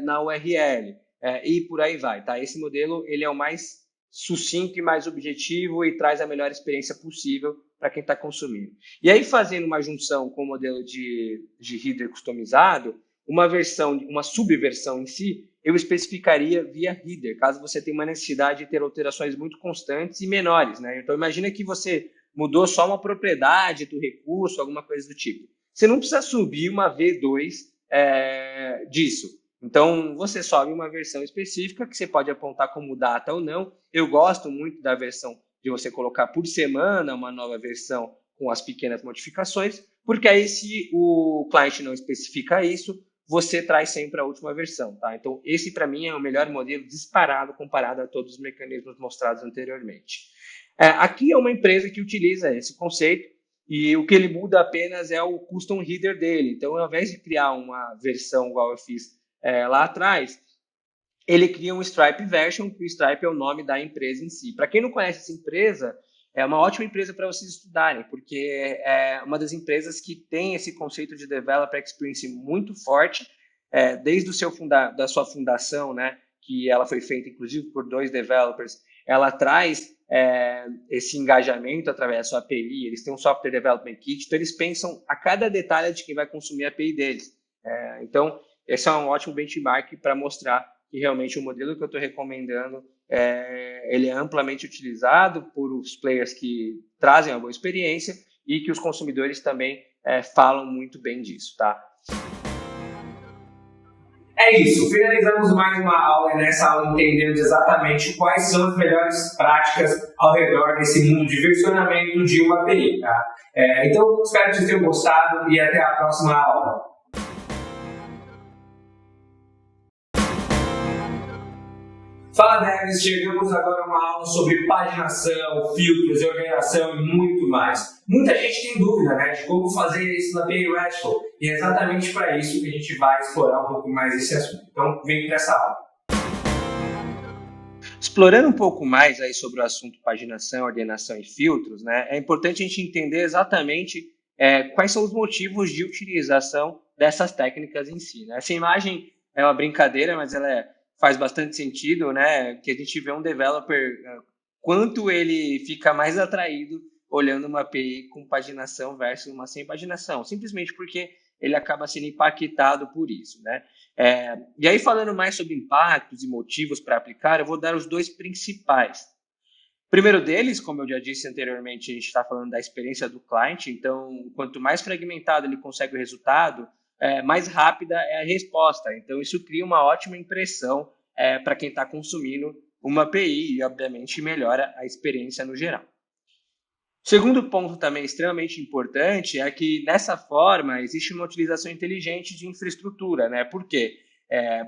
na URL. e por aí vai, tá? Esse modelo, ele é o mais sucinto e mais objetivo e traz a melhor experiência possível para quem está consumindo. E aí, fazendo uma junção com o modelo de header customizado, uma subversão em si, eu especificaria via header, caso você tenha uma necessidade de ter alterações muito constantes e menores, né? Então, imagina que você mudou só uma propriedade do recurso, alguma coisa do tipo. Você não precisa subir uma V2 disso. Então, você sobe uma versão específica que você pode apontar como data ou não. Eu gosto muito da versão de você colocar por semana uma nova versão com as pequenas modificações, porque aí, se o cliente não especifica isso, você traz sempre a última versão, tá? Então, esse, para mim, é o melhor modelo disparado comparado a todos os mecanismos mostrados anteriormente. Aqui é uma empresa que utiliza esse conceito e o que ele muda apenas é o custom header dele. Então, ao invés de criar uma versão igual eu fiz lá atrás, ele cria um Stripe version, que o Stripe é o nome da empresa em si. Para quem não conhece essa empresa, é uma ótima empresa para vocês estudarem, porque é uma das empresas que tem esse conceito de Developer Experience muito forte, desde da sua fundação, né, que ela foi feita inclusive por 2 developers, ela traz esse engajamento através da sua API, eles têm um Software Development Kit, então eles pensam a cada detalhe de quem vai consumir a API deles. Então, esse é um ótimo benchmark para mostrar que realmente o modelo que eu estou recomendando ele é amplamente utilizado por os players que trazem uma boa experiência e que os consumidores também falam muito bem disso, tá? É isso, finalizamos mais uma aula e nessa aula entendemos exatamente quais são as melhores práticas ao redor desse mundo de versionamento de uma API. Tá? Então, espero que vocês tenham gostado e até a próxima aula. Fala Devs, chegamos agora a uma aula sobre paginação, filtros, organização e muito mais. Muita gente tem dúvida, né, de como fazer isso na API RESTful e é exatamente para isso que a gente vai explorar um pouco mais esse assunto. Então, vem para essa aula. Explorando um pouco mais aí sobre o assunto paginação, ordenação e filtros, né, é importante a gente entender exatamente quais são os motivos de utilização dessas técnicas em si. Né? Essa imagem é uma brincadeira, mas ela faz bastante sentido, né? Que a gente vê um developer, quanto ele fica mais atraído olhando uma API com paginação versus uma sem paginação, simplesmente porque ele acaba sendo impactado por isso, né? E aí, falando mais sobre impactos e motivos para aplicar, eu vou dar os 2 principais. O primeiro deles, como eu já disse anteriormente, a gente está falando da experiência do cliente, então, quanto mais fragmentado ele consegue o resultado, mais rápida é a resposta. Então, isso cria uma ótima impressão para quem está consumindo uma API e, obviamente, melhora a experiência no geral. O segundo ponto também extremamente importante é que, nessa forma, existe uma utilização inteligente de infraestrutura. Né? Por quê?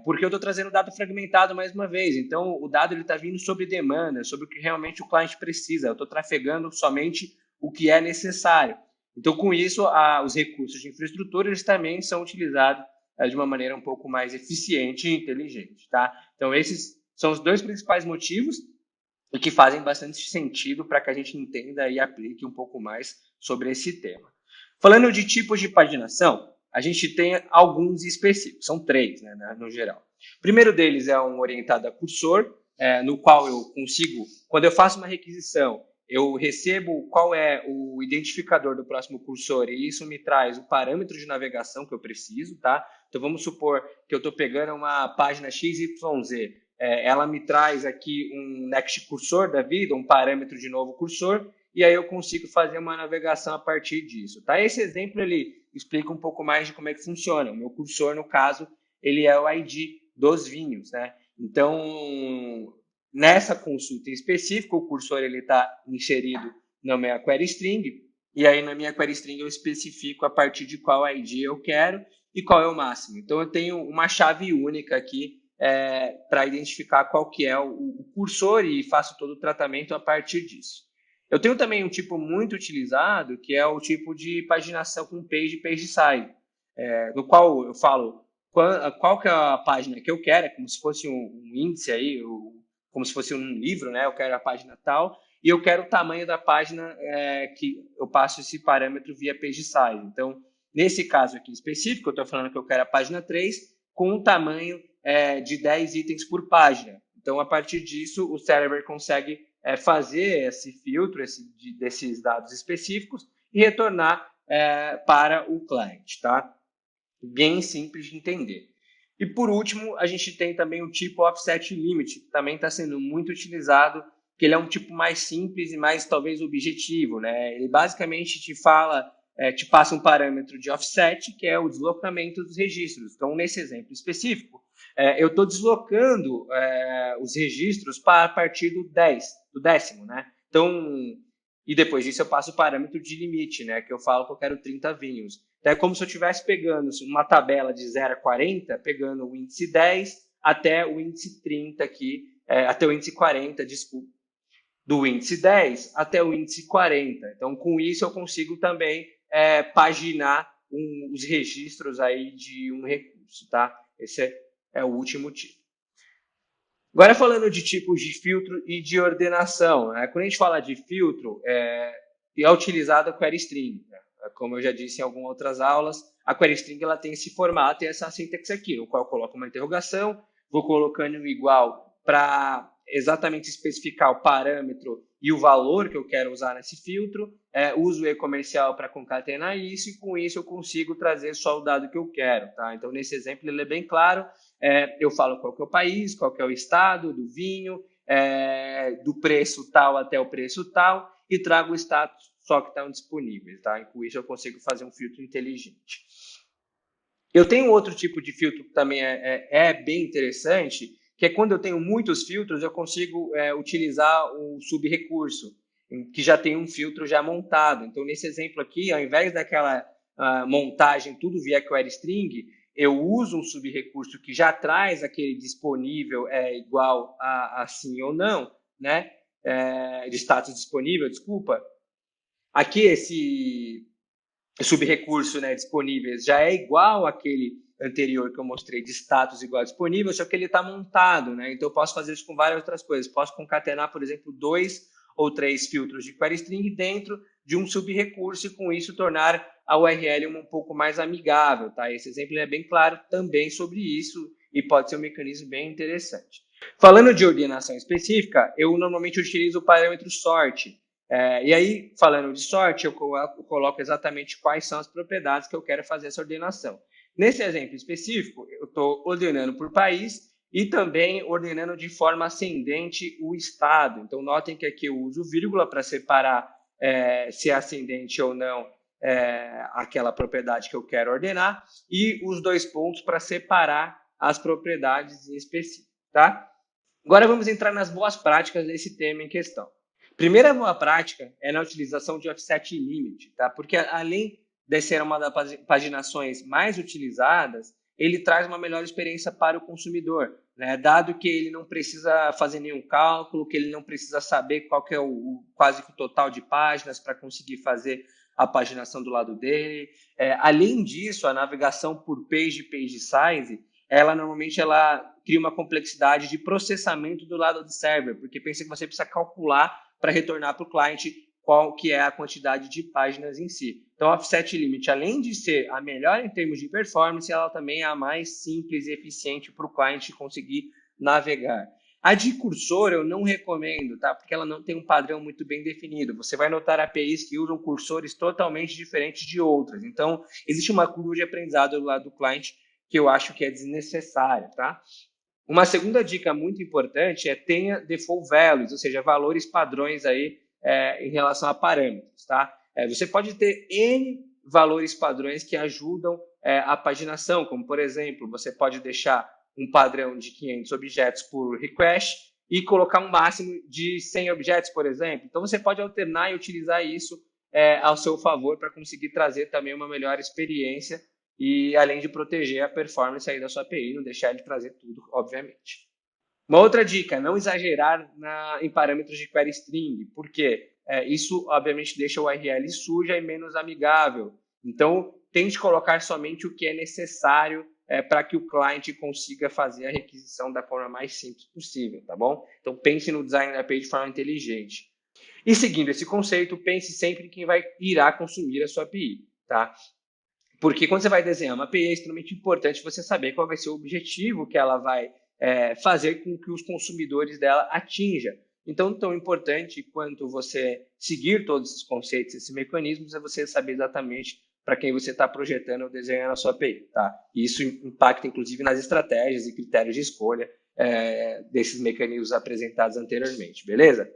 Porque eu estou trazendo dado fragmentado mais uma vez. Então, o dado está vindo sobre demanda, sobre o que realmente o cliente precisa. Eu estou trafegando somente o que é necessário. Então, com isso, os recursos de infraestrutura eles também são utilizados de uma maneira um pouco mais eficiente e inteligente. Tá? Então, esses são os 2 principais motivos e que fazem bastante sentido para que a gente entenda e aplique um pouco mais sobre esse tema. Falando de tipos de paginação, a gente tem alguns específicos, são 3, né, no geral. O primeiro deles é um orientado a cursor, no qual eu consigo, quando eu faço uma requisição, eu recebo qual é o identificador do próximo cursor e isso me traz o parâmetro de navegação que eu preciso, tá? Então, vamos supor que eu estou pegando uma página XYZ, ela me traz aqui um next cursor da vida, um parâmetro de novo cursor, e aí eu consigo fazer uma navegação a partir disso, tá? Esse exemplo, ele explica um pouco mais de como é que funciona. O meu cursor, no caso, ele é o ID dos vinhos, né? Então, nessa consulta em específico, o cursor está inserido na minha query string, e aí na minha query string eu especifico a partir de qual ID eu quero e qual é o máximo. Então, eu tenho uma chave única aqui para identificar qual que é o cursor e faço todo o tratamento a partir disso. Eu tenho também um tipo muito utilizado, que é o tipo de paginação com page size, no qual eu falo qual que é a página que eu quero, como se fosse um índice aí, como se fosse um livro, né? Eu quero a página tal, e eu quero o tamanho da página que eu passo esse parâmetro via page size. Então, nesse caso aqui específico, eu estou falando que eu quero a página 3, com um tamanho de 10 itens por página. Então, a partir disso, o Server consegue fazer esse filtro desses dados específicos e retornar para o cliente, tá? Bem simples de entender. E por último, a gente tem também o tipo Offset Limit, que também está sendo muito utilizado, que ele é um tipo mais simples e mais talvez objetivo, né? Ele basicamente te passa um parâmetro de offset, que é o deslocamento dos registros. Então, nesse exemplo específico, eu estou deslocando os registros para a partir do 10, do décimo, né? Então, e depois disso eu passo o parâmetro de limite, né? Que eu falo que eu quero 30 vinhos. Então, é como se eu estivesse pegando uma tabela de 0 a 40, pegando o índice 10 até o índice 30 aqui, até o índice 40, desculpa. Do índice 10 até o índice 40. Então, com isso, eu consigo também paginar os registros aí de um recurso, tá? Esse é o último tipo. Agora, falando de tipos de filtro e de ordenação, né? Quando a gente fala de filtro, é utilizada a query string, né? Como eu já disse em algumas outras aulas, a query string ela tem esse formato e essa sintaxe aqui, no qual eu coloco uma interrogação, vou colocando um igual para exatamente especificar o parâmetro e o valor que eu quero usar nesse filtro, uso o e-comercial para concatenar isso, e com isso eu consigo trazer só o dado que eu quero, tá? Então, nesse exemplo, ele é bem claro, eu falo qual que é o país, qual que é o estado do vinho, do preço tal até o preço tal, e trago o status só que estão disponíveis, tá? E com isso eu consigo fazer um filtro inteligente. Eu tenho outro tipo de filtro que também é bem interessante, que é quando eu tenho muitos filtros, eu consigo utilizar o subrecurso, que já tem um filtro já montado. Então, nesse exemplo aqui, ao invés daquela montagem tudo via query string, eu uso um subrecurso que já traz aquele disponível igual a sim ou não, né? De status disponível, desculpa. Aqui esse subrecurso, né, disponíveis já é igual àquele anterior que eu mostrei de status igual a disponível, só que ele está montado, né? Então eu posso fazer isso com várias outras coisas. Posso concatenar, por exemplo, 2 ou 3 filtros de query string dentro de um subrecurso e com isso tornar a URL um pouco mais amigável, tá? Esse exemplo é bem claro também sobre isso e pode ser um mecanismo bem interessante. Falando de ordenação específica, eu normalmente utilizo o parâmetro sort. E aí, falando de sorte, eu coloco exatamente quais são as propriedades que eu quero fazer essa ordenação. Nesse exemplo específico, eu estou ordenando por país e também ordenando de forma ascendente o estado. Então, notem que aqui eu uso vírgula para separar se é ascendente ou não aquela propriedade que eu quero ordenar e os 2 pontos para separar as propriedades em específico, tá? Agora vamos entrar nas boas práticas desse tema em questão. Primeira boa prática é na utilização de offset limit, tá? Porque além de ser uma das paginações mais utilizadas, ele traz uma melhor experiência para o consumidor, né? Dado que ele não precisa fazer nenhum cálculo, que ele não precisa saber qual que é o quase que o total de páginas para conseguir fazer a paginação do lado dele. Além disso, a navegação por page size, ela normalmente cria uma complexidade de processamento do lado do server, porque pensa que você precisa calcular para retornar para o cliente qual que é a quantidade de páginas em si. Então, a Offset Limit, além de ser a melhor em termos de performance, ela também é a mais simples e eficiente para o cliente conseguir navegar. A de cursor eu não recomendo, tá? Porque ela não tem um padrão muito bem definido. Você vai notar APIs que usam cursores totalmente diferentes de outras. Então, existe uma curva de aprendizado do lado do cliente que eu acho que é desnecessária, tá? Uma segunda dica muito importante é tenha default values, ou seja, valores padrões aí em relação a parâmetros, tá? Você pode ter N valores padrões que ajudam a paginação, como, por exemplo, você pode deixar um padrão de 500 objetos por request e colocar um máximo de 100 objetos, por exemplo. Então, você pode alternar e utilizar isso ao seu favor para conseguir trazer também uma melhor experiência e além de proteger a performance aí da sua API, não deixar ele trazer tudo, obviamente. Uma outra dica, não exagerar em parâmetros de query string, porque isso, obviamente, deixa o URL suja e menos amigável. Então, tente colocar somente o que é necessário para que o cliente consiga fazer a requisição da forma mais simples possível, tá bom? Então, pense no design da API de forma inteligente. E seguindo esse conceito, pense sempre em quem irá consumir a sua API, tá? Porque quando você vai desenhar uma API, é extremamente importante você saber qual vai ser o objetivo que ela vai fazer com que os consumidores dela atinjam. Então, tão importante quanto você seguir todos esses conceitos, esses mecanismos, é você saber exatamente para quem você está projetando ou desenhando a sua API. Tá? E isso impacta, inclusive, nas estratégias e critérios de escolha desses mecanismos apresentados anteriormente, beleza?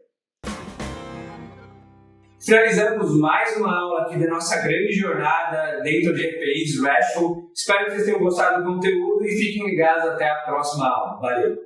Finalizamos mais uma aula aqui da nossa grande jornada dentro de APIs RESTful. Espero que vocês tenham gostado do conteúdo e fiquem ligados até a próxima aula. Valeu!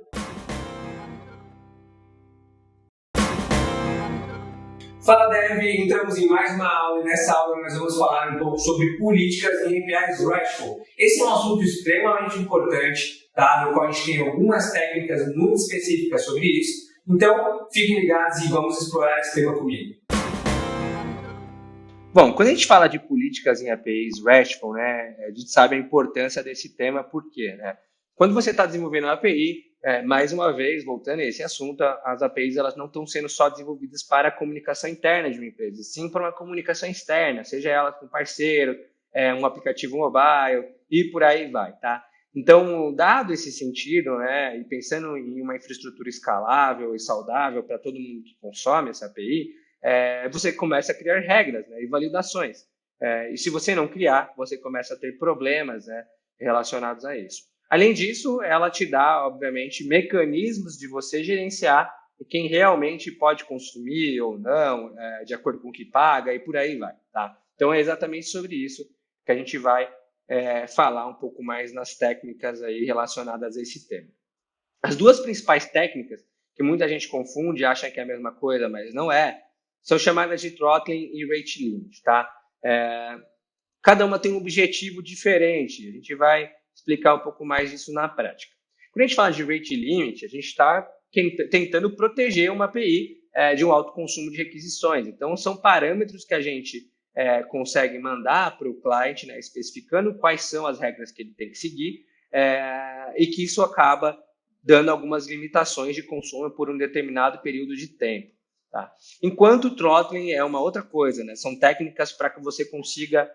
Fala Dev, entramos em mais uma aula e nessa aula nós vamos falar um pouco sobre políticas em APIs RESTful. Esse é um assunto extremamente importante, tá? No qual a gente tem algumas técnicas muito específicas sobre isso. Então, fiquem ligados e vamos explorar esse tema comigo. Bom, quando a gente fala de políticas em APIs RESTful, né, a gente sabe a importância desse tema, por quê? Né? Quando você está desenvolvendo uma API, mais uma vez, voltando a esse assunto, as APIs elas não estão sendo só desenvolvidas para a comunicação interna de uma empresa, sim para uma comunicação externa, seja ela com parceiro, um aplicativo mobile e por aí vai, tá? Então, dado esse sentido, né, e pensando em uma infraestrutura escalável e saudável para todo mundo que consome essa API, você começa a criar regras, né, e validações. E se você não criar, você começa a ter problemas, né, relacionados a isso. Além disso, ela te dá, obviamente, mecanismos de você gerenciar quem realmente pode consumir ou não, de acordo com o que paga e por aí vai. Tá? Então, é exatamente sobre isso que a gente vai falar um pouco mais nas técnicas aí relacionadas a esse tema. As duas principais técnicas, que muita gente confunde e acha que é a mesma coisa, mas não é, são chamadas de throttling e rate limit, tá? Cada uma tem um objetivo diferente. A gente vai explicar um pouco mais disso na prática. Quando a gente fala de rate limit, a gente está tentando proteger uma API de um alto consumo de requisições. Então, são parâmetros que a gente consegue mandar para o cliente, né, especificando quais são as regras que ele tem que seguir, e que isso acaba dando algumas limitações de consumo por um determinado período de tempo. Tá? Enquanto o throttling é uma outra coisa, né? São técnicas para que você consiga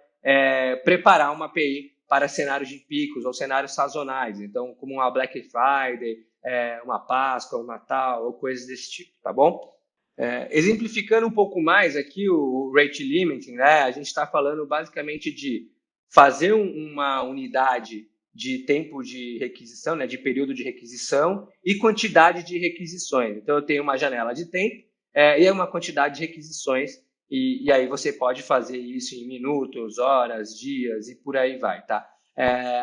preparar uma API para cenários de picos ou cenários sazonais, então como uma Black Friday, uma Páscoa, um Natal ou coisas desse tipo, tá bom? Exemplificando um pouco mais aqui o rate limiting, né? A gente está falando basicamente de fazer uma unidade de tempo de requisição, né? De período de requisição e quantidade de requisições. Então eu tenho uma janela de tempo e uma quantidade de requisições. E aí você pode fazer isso em minutos, horas, dias e por aí vai, tá?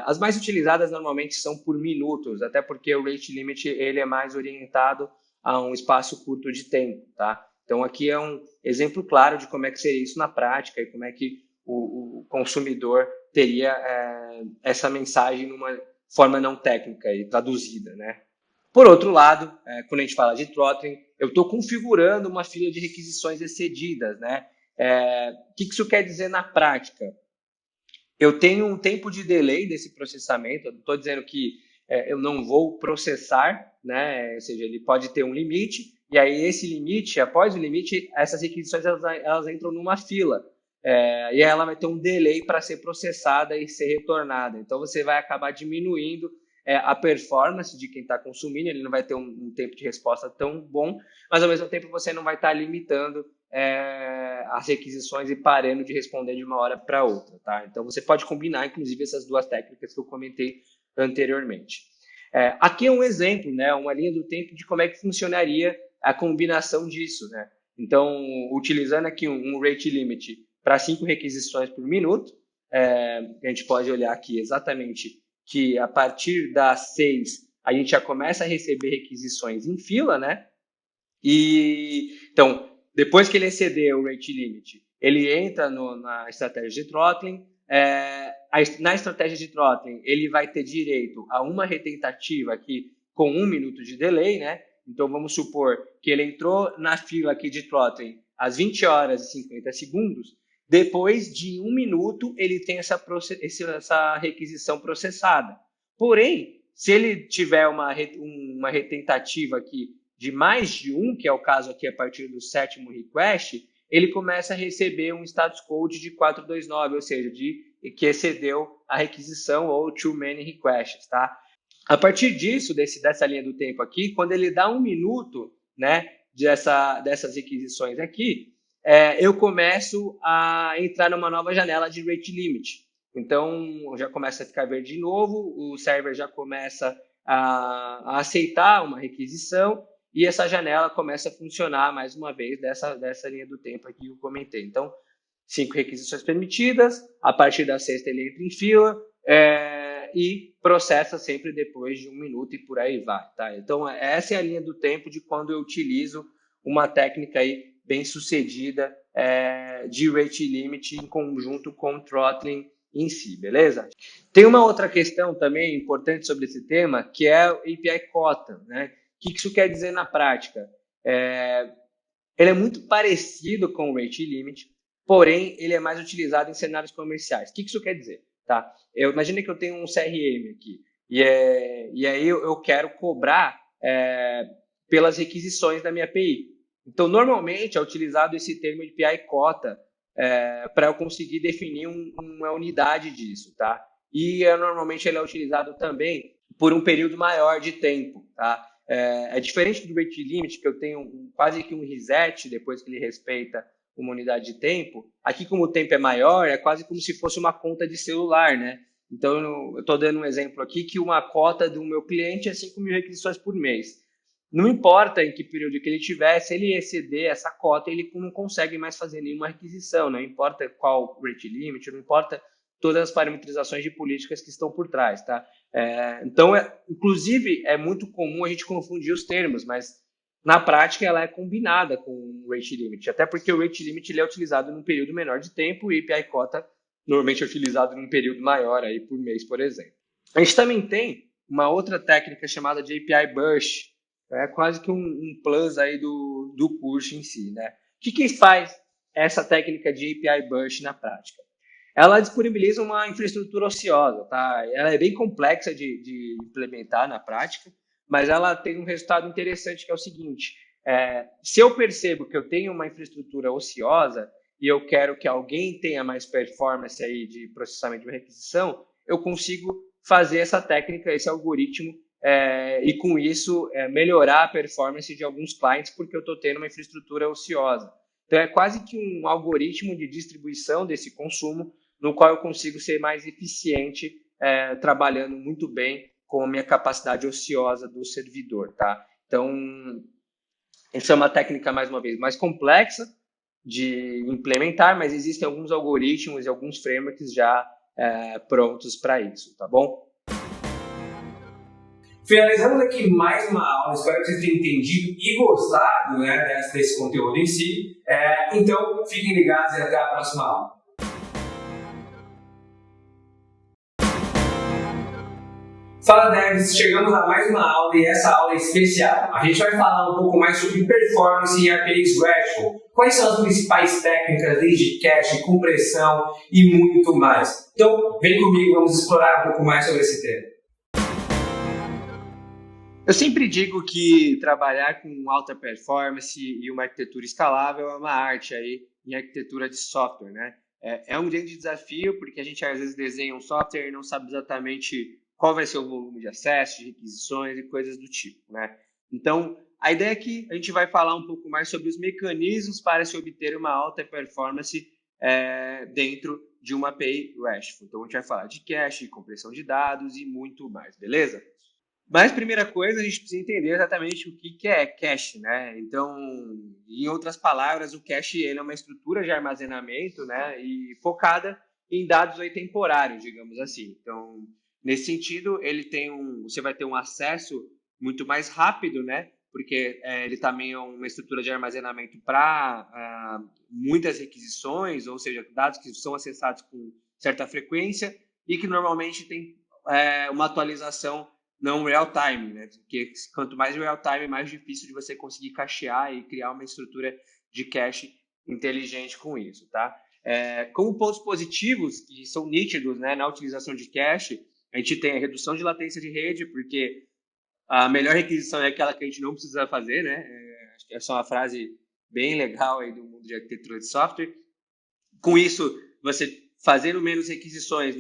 As mais utilizadas normalmente são por minutos, até porque o rate limit ele é mais orientado a um espaço curto de tempo, tá? Então aqui é um exemplo claro de como é que seria isso na prática e como é que o consumidor teria essa mensagem numa forma não técnica e traduzida, né? Por outro lado, quando a gente fala de throttling, eu estou configurando uma fila de requisições excedidas, né? O que isso quer dizer na prática? Eu tenho um tempo de delay desse processamento, eu estou dizendo que eu não vou processar, né? Ou seja, ele pode ter um limite, e aí esse limite, após o limite, essas requisições elas entram numa fila. E ela vai ter um delay para ser processada e ser retornada. Então, você vai acabar diminuindo a performance de quem está consumindo, ele não vai ter um tempo de resposta tão bom, mas ao mesmo tempo você não vai estar limitando as requisições e parando de responder de uma hora para outra, tá? Então você pode combinar, inclusive, essas duas técnicas que eu comentei anteriormente. Aqui é um exemplo, né, uma linha do tempo de como é que funcionaria a combinação disso, né? Então, utilizando aqui um rate limit para 5 requisições por minuto, a gente pode olhar aqui exatamente que a partir das 6 a gente já começa a receber requisições em fila, né? E então, depois que ele exceder o rate limit, ele entra na estratégia de throttling. Na estratégia de throttling, ele vai ter direito a uma retentativa aqui com 1 minuto de delay, né? Então, vamos supor que ele entrou na fila aqui de throttling às 20 horas e 50 segundos. Depois de 1 minuto, ele tem essa requisição processada. Porém, se ele tiver uma retentativa aqui de mais de um, que é o caso aqui a partir do 7º request, ele começa a receber um status code de 429, ou seja, que excedeu a requisição ou too many requests, tá? A partir disso, dessa linha do tempo aqui, quando ele dá 1 minuto, né, dessas requisições aqui, eu começo a entrar numa nova janela de rate limit. Então, já começa a ficar verde de novo, o server já começa a aceitar uma requisição e essa janela começa a funcionar mais uma vez dessa linha do tempo aqui que eu comentei. Então, 5 requisições permitidas, a partir da sexta ele entra em fila e processa sempre depois de 1 minuto e por aí vai. Tá? Então, essa é a linha do tempo de quando eu utilizo uma técnica aí bem sucedida de rate limit em conjunto com o throttling em si, beleza? Tem uma outra questão também importante sobre esse tema, que é o API cota, né? O que isso quer dizer na prática? Ele é muito parecido com o rate limit, porém ele é mais utilizado em cenários comerciais. O que isso quer dizer? Tá? Imagina que eu tenho um CRM aqui, e aí eu quero cobrar pelas requisições da minha API. Então, normalmente é utilizado esse termo de API cota para eu conseguir definir uma unidade disso, tá? E normalmente ele é utilizado também por um período maior de tempo, tá? É diferente do rate limit, que eu tenho quase que um reset depois que ele respeita uma unidade de tempo. Aqui, como o tempo é maior, é quase como se fosse uma conta de celular, né? Então, eu estou dando um exemplo aqui que uma cota do meu cliente é 5.000 requisições por mês. Não importa em que período que ele tiver, se ele exceder essa cota, ele não consegue mais fazer nenhuma requisição, não importa qual rate limit, não importa todas as parametrizações de políticas que estão por trás, tá? Então, inclusive, é muito comum a gente confundir os termos, mas na prática ela é combinada com o rate limit, até porque o rate limit ele é utilizado num período menor de tempo e a API cota normalmente é utilizado num período maior, aí por mês, por exemplo. A gente também tem uma outra técnica chamada de API Burst, é quase que um plus aí do curso em si, né? O que faz essa técnica de API Burst na prática? Ela disponibiliza uma infraestrutura ociosa, tá? Ela é bem complexa de implementar na prática, mas ela tem um resultado interessante que é o seguinte: se eu percebo que eu tenho uma infraestrutura ociosa e eu quero que alguém tenha mais performance aí de processamento de requisição, eu consigo fazer essa técnica, esse algoritmo e com isso melhorar a performance de alguns clientes porque eu estou tendo uma infraestrutura ociosa. Então é quase que um algoritmo de distribuição desse consumo no qual eu consigo ser mais eficiente trabalhando muito bem com a minha capacidade ociosa do servidor, tá? Então, essa é uma técnica, mais uma vez, mais complexa de implementar, mas existem alguns algoritmos e alguns frameworks já prontos para isso, tá bom? Finalizamos aqui mais uma aula, espero que vocês tenham entendido e gostado, né, desse conteúdo em si. Então, fiquem ligados e até a próxima aula. Fala Devs, chegamos a mais uma aula e essa aula é especial. A gente vai falar um pouco mais sobre performance em APIs RESTful. Quais são as principais técnicas, desde cache, compressão e muito mais. Então, vem comigo, vamos explorar um pouco mais sobre esse tema. Eu sempre digo que trabalhar com alta performance e uma arquitetura escalável é uma arte aí em arquitetura de software, né? É um grande desafio porque a gente às vezes desenha um software e não sabe exatamente qual vai ser o volume de acesso, de requisições e coisas do tipo, né? Então, a ideia é que a gente vai falar um pouco mais sobre os mecanismos para se obter uma alta performance dentro de uma API RESTful. Então, a gente vai falar de cache, compressão de dados e muito mais, beleza? Mas, primeira coisa, a gente precisa entender exatamente o que é cache, né? Então, em outras palavras, o cache ele é uma estrutura de armazenamento, né? E focada em dados aí temporários, digamos assim. Então, nesse sentido, você vai ter um acesso muito mais rápido, né? Porque ele também é uma estrutura de armazenamento para muitas requisições, ou seja, dados que são acessados com certa frequência e que normalmente tem uma atualização não real-time, né? Porque quanto mais real-time, mais difícil de você conseguir cachear e criar uma estrutura de cache inteligente com isso, tá? Como pontos positivos, que são nítidos, né, na utilização de cache, a gente tem a redução de latência de rede, porque a melhor requisição é aquela que a gente não precisa fazer, né? Acho que essa é uma frase bem legal aí do mundo de arquitetura de software. Com isso, você fazendo menos requisições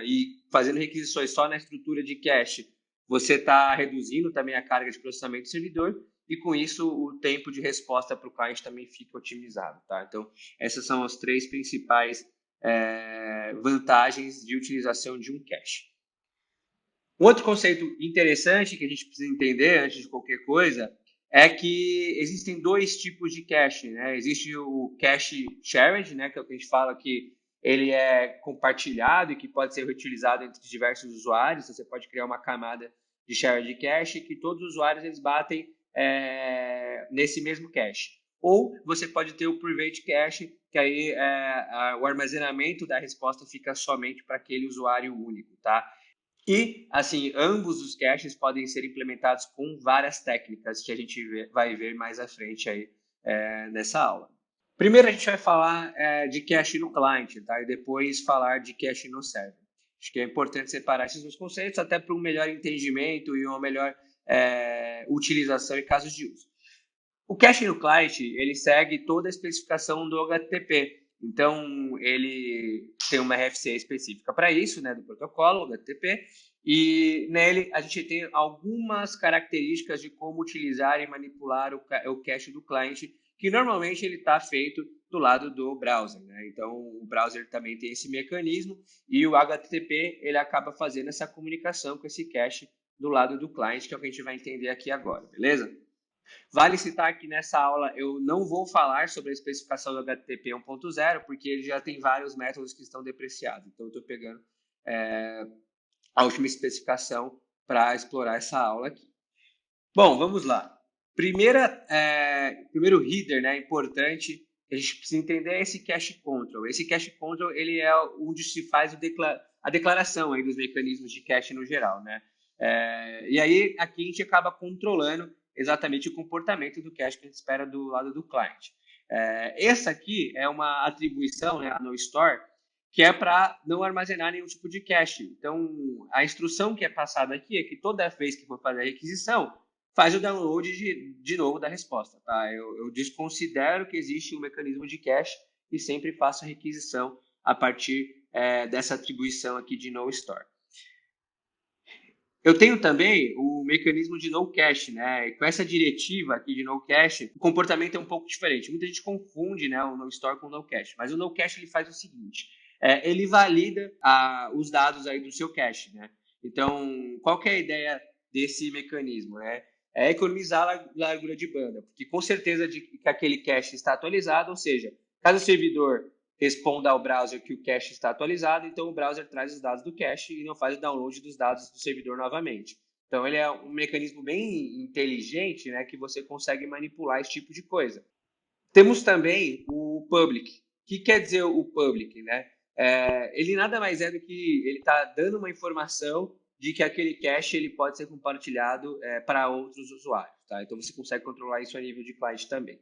e fazendo requisições só na estrutura de cache, você está reduzindo também a carga de processamento do servidor e com isso o tempo de resposta para o cliente também fica otimizado, tá? Então, essas são as 3 principais vantagens de utilização de um cache. Um outro conceito interessante que a gente precisa entender antes de qualquer coisa é que existem 2 tipos de cache, né? Existe o cache shared, né, que é o que a gente fala que ele é compartilhado e que pode ser reutilizado entre diversos usuários. Você pode criar uma camada de shared cache que todos os usuários eles batem nesse mesmo cache. Ou você pode ter o private cache, que aí o armazenamento da resposta fica somente para aquele usuário único, tá? E, assim, ambos os caches podem ser implementados com várias técnicas que a gente vai ver mais à frente aí nessa aula. Primeiro a gente vai falar de cache no client, tá? E depois falar de cache no server. Acho que é importante separar esses dois conceitos até para um melhor entendimento e uma melhor utilização em casos de uso. O cache no client, ele segue toda a especificação do HTTP. Então, ele tem uma RFC específica para isso, né, do protocolo HTTP, e nele a gente tem algumas características de como utilizar e manipular o cache do cliente, que normalmente ele está feito do lado do browser, né? Então, o browser também tem esse mecanismo e o HTTP ele acaba fazendo essa comunicação com esse cache do lado do cliente, que é o que a gente vai entender aqui agora, beleza? Vale citar que nessa aula eu não vou falar sobre a especificação do HTTP 1.0, porque ele já tem vários métodos que estão depreciados. Então, eu estou pegando a última especificação para explorar essa aula aqui. Bom, vamos lá. Primeiro header, né, importante que a gente precisa entender é esse cache control. Esse cache control ele é onde se faz a declaração aí dos mecanismos de cache no geral, né? E aí aqui a gente acaba controlando exatamente o comportamento do cache que a gente espera do lado do cliente. Essa aqui é uma atribuição, né, no store, que é para não armazenar nenhum tipo de cache. Então, a instrução que é passada aqui é que toda vez que for fazer a requisição, faz o download de novo da resposta. Tá? Eu desconsidero que existe um mecanismo de cache e sempre faço a requisição a partir dessa atribuição aqui de no store. Eu tenho também o mecanismo de no cache, né? Com essa diretiva aqui de no cache, o comportamento é um pouco diferente. Muita gente confunde, né, o no store com o no cache, mas o no cache ele faz o seguinte: ele valida os dados aí do seu cache, né? Então, qual que é a ideia desse mecanismo, né? É economizar a largura de banda, porque com certeza que aquele cache está atualizado, ou seja, caso o servidor responda ao browser que o cache está atualizado, então o browser traz os dados do cache e não faz o download dos dados do servidor novamente. Então ele é um mecanismo bem inteligente, né, que você consegue manipular esse tipo de coisa. Temos também o public. O que quer dizer o public, né? Ele nada mais é do que ele está dando uma informação de que aquele cache ele pode ser compartilhado para outros usuários, tá? Então você consegue controlar isso a nível de cliente também.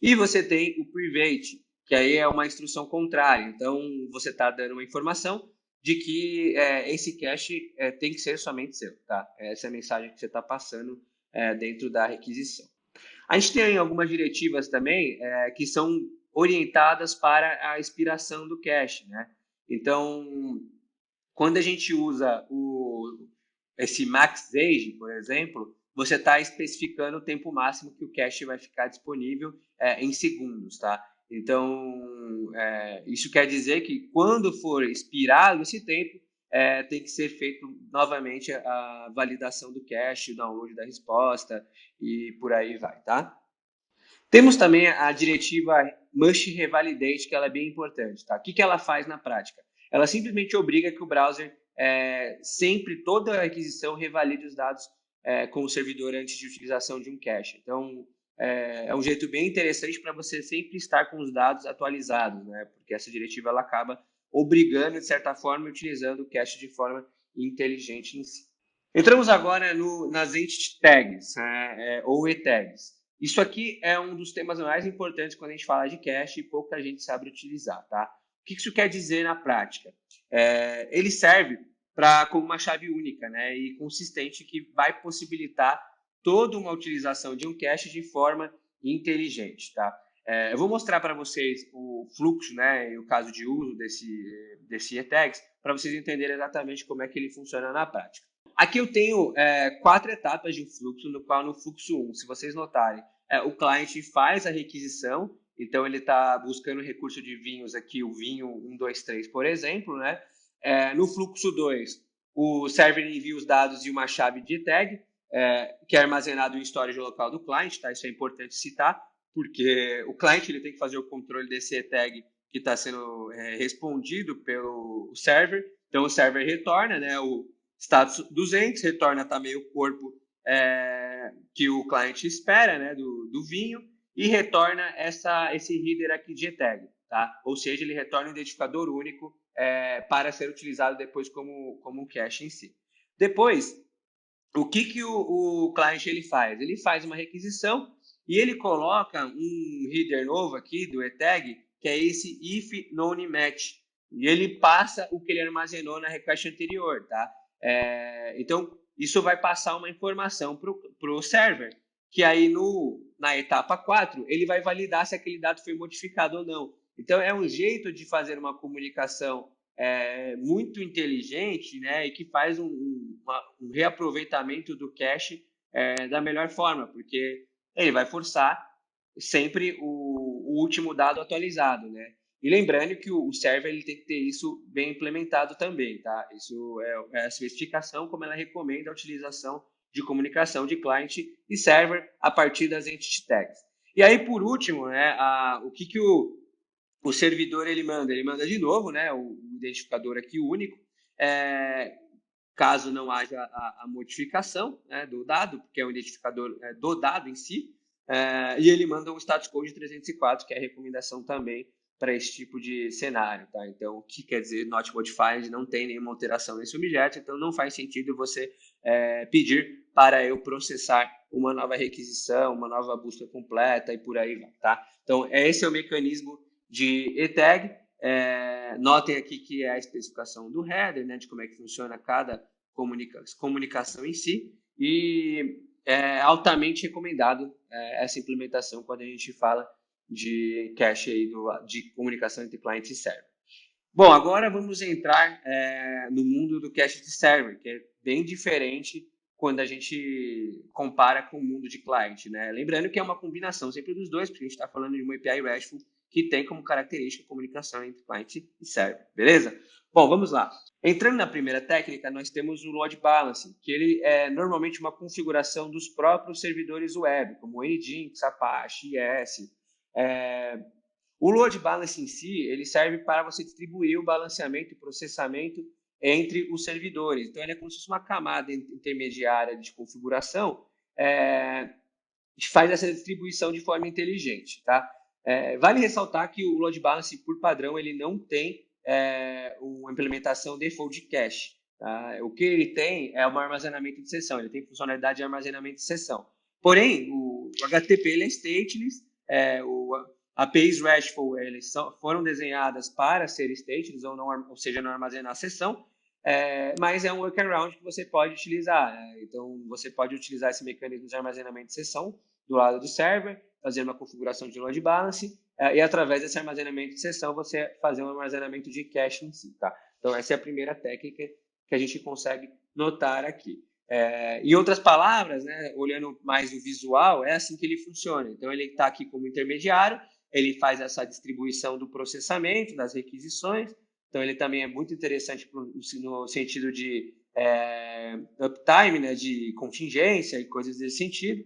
E você tem o private, que aí é uma instrução contrária. Então, você está dando uma informação de que esse cache tem que ser somente seu, tá? Essa é a mensagem que você está passando dentro da requisição. A gente tem algumas diretivas também que são orientadas para a expiração do cache, né? Então, quando a gente usa esse max age, por exemplo, você está especificando o tempo máximo que o cache vai ficar disponível em segundos, tá? Então, isso quer dizer que quando for expirado esse tempo, tem que ser feito novamente a validação do cache, o download da resposta e por aí vai, tá? Temos também a diretiva Must Revalidate, que ela é bem importante, tá? O que ela faz na prática? Ela simplesmente obriga que o browser sempre, toda a requisição, revalide os dados com o servidor antes de utilização de um cache. Então, é um jeito bem interessante para você sempre estar com os dados atualizados, né? Porque essa diretiva ela acaba obrigando, de certa forma, utilizando o cache de forma inteligente em si. Entramos agora nas entity tags, ou e-tags. Isso aqui é um dos temas mais importantes quando a gente fala de cache e pouca gente sabe utilizar, tá? O que isso quer dizer na prática? Ele serve como uma chave única, né, e consistente que vai possibilitar toda uma utilização de um cache de forma inteligente, tá? Eu vou mostrar para vocês o fluxo, né, e o caso de uso desse eTags, para vocês entenderem exatamente como é que ele funciona na prática. Aqui eu tenho 4 etapas de fluxo, no qual no fluxo 1, se vocês notarem, o cliente faz a requisição, então ele está buscando o recurso de vinhos aqui, o vinho 1, 2, 3, por exemplo, né? No fluxo 2, o server envia os dados e uma chave de tag, que é armazenado em storage local do cliente, tá? Isso é importante citar, porque o cliente ele tem que fazer o controle desse tag que está sendo respondido pelo server. Então o server retorna, né, o status 200, retorna também o corpo que o cliente espera, né, do vinho, e retorna esse header aqui de tag, tá? Ou seja, ele retorna um identificador único para ser utilizado depois como um cache em si. Depois, o que o cliente ele faz? Ele faz uma requisição e ele coloca um header novo aqui do eTag, que é esse if known match. E ele passa o que ele armazenou na request anterior, tá? Então, isso vai passar uma informação para o server, que aí na etapa 4, ele vai validar se aquele dado foi modificado ou não. Então, é um jeito de fazer uma comunicação muito inteligente, né, e que faz um reaproveitamento do cache da melhor forma, porque ele vai forçar sempre o último dado atualizado, né? E lembrando que o server ele tem que ter isso bem implementado também, tá? Isso é a especificação como ela recomenda a utilização de comunicação de client e server a partir das entity tags. E aí, por último, né, o que o servidor ele manda de novo, né, o identificador aqui único, caso não haja a modificação, né, do dado, porque é o identificador do dado em si, e ele manda o status code 304, que é a recomendação também para esse tipo de cenário, tá? Então, o que quer dizer not modified, não tem nenhuma alteração nesse objeto, então não faz sentido você pedir para eu processar uma nova requisição, uma nova busca completa e por aí vai, tá? Então, esse é o mecanismo de eTag. Notem aqui que é a especificação do header, né, de como é que funciona cada comunicação em si, e é altamente recomendado essa implementação quando a gente fala de cache aí de comunicação entre cliente e server. Bom, agora vamos entrar no mundo do cache de server, que é bem diferente quando a gente compara com o mundo de cliente, né? Lembrando que é uma combinação sempre dos dois, porque a gente está falando de uma API RESTful que tem como característica a comunicação entre cliente e server, beleza? Bom, vamos lá. Entrando na primeira técnica, nós temos o load balancing, que ele é normalmente uma configuração dos próprios servidores web, como o Nginx, Apache, IS. O load balancing em si, ele serve para você distribuir o balanceamento e processamento entre os servidores. Então, ele é como se fosse uma camada intermediária de configuração que faz essa distribuição de forma inteligente, tá? Vale ressaltar que o load balancing, por padrão, ele não tem uma implementação default de cache. Tá? O que ele tem é um armazenamento de sessão, ele tem funcionalidade de armazenamento de sessão. Porém, o HTTP ele é stateless, APIs RESTful eles foram desenhadas para ser stateless, ou seja, não armazenar a sessão, mas é um workaround que você pode utilizar. Né? Então, você pode utilizar esse mecanismo de armazenamento de sessão do lado do server, fazer uma configuração de load balance, e através desse armazenamento de sessão, você fazer um armazenamento de cache em si. Tá? Então, essa é a primeira técnica que a gente consegue notar aqui. Em outras palavras, né, olhando mais o visual, é assim que ele funciona. Então, ele está aqui como intermediário, ele faz essa distribuição do processamento, das requisições. Então, ele também é muito interessante no sentido de uptime, né, de contingência e coisas desse sentido,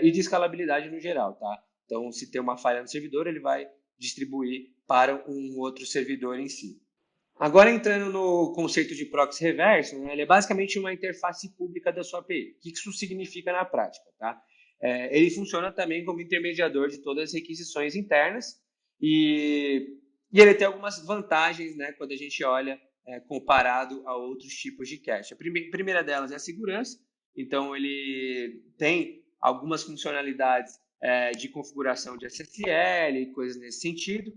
e de escalabilidade no geral, tá? Então, se tem uma falha no servidor, ele vai distribuir para um outro servidor em si. Agora, entrando no conceito de proxy reverso, né, ele é basicamente uma interface pública da sua API. O que isso significa na prática, tá? Ele funciona também como intermediador de todas as requisições internas e ele tem algumas vantagens, né, quando a gente olha comparado a outros tipos de cache. A primeira delas é a segurança. Então, ele tem algumas funcionalidades de configuração de SSL e coisas nesse sentido.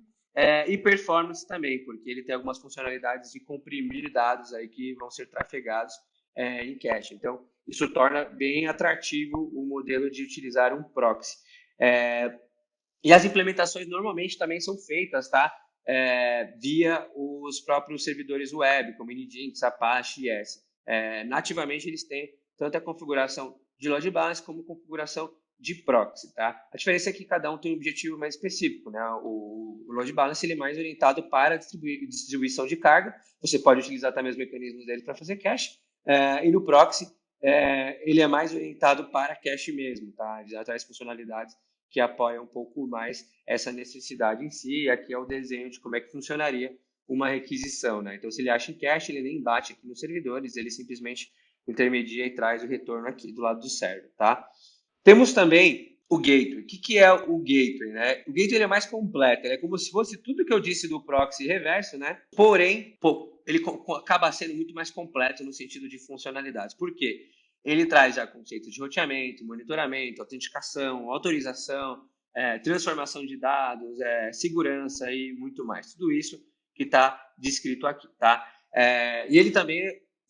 E performance também, porque ele tem algumas funcionalidades de comprimir dados aí que vão ser trafegados em cache. Então, isso torna bem atrativo o modelo de utilizar um proxy. E as implementações normalmente também são feitas, tá? Via os próprios servidores web, como Nginx, Apache e S. Nativamente eles têm tanto a configuração de load balance como configuração de proxy, tá? A diferença é que cada um tem um objetivo mais específico, né? O load balance ele é mais orientado para distribuição de carga. Você pode utilizar também os mecanismos dele para fazer cache. E no proxy ele é mais orientado para cache mesmo, tá? Ele já traz funcionalidades que apoiam um pouco mais essa necessidade em si. E aqui é o desenho de como é que funcionaria uma requisição, né? Então, se ele acha em cache, ele nem bate aqui nos servidores, ele simplesmente intermedia e traz o retorno aqui do lado do server, tá? Temos também o gateway. O que é o gateway, né? O gateway é mais completo, ele é como se fosse tudo que eu disse do proxy reverso, né? Porém, ele acaba sendo muito mais completo no sentido de funcionalidades. Por quê? Ele traz já conceitos de roteamento, monitoramento, autenticação, autorização, transformação de dados, segurança e muito mais. Tudo isso que está descrito aqui, tá? E ele também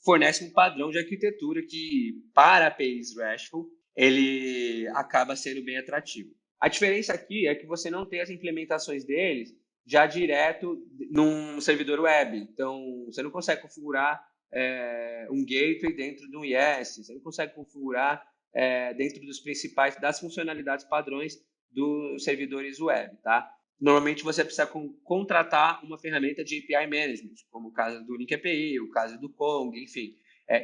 fornece um padrão de arquitetura que, para APIs RESTful, ele acaba sendo bem atrativo. A diferença aqui é que você não tem as implementações deles já direto num servidor web. Então, você não consegue configurar um gateway dentro de um IS, você não consegue configurar dentro das funcionalidades padrões dos servidores web, tá? Normalmente você precisa contratar uma ferramenta de API Management, como o caso do Link API, o caso do Kong, enfim,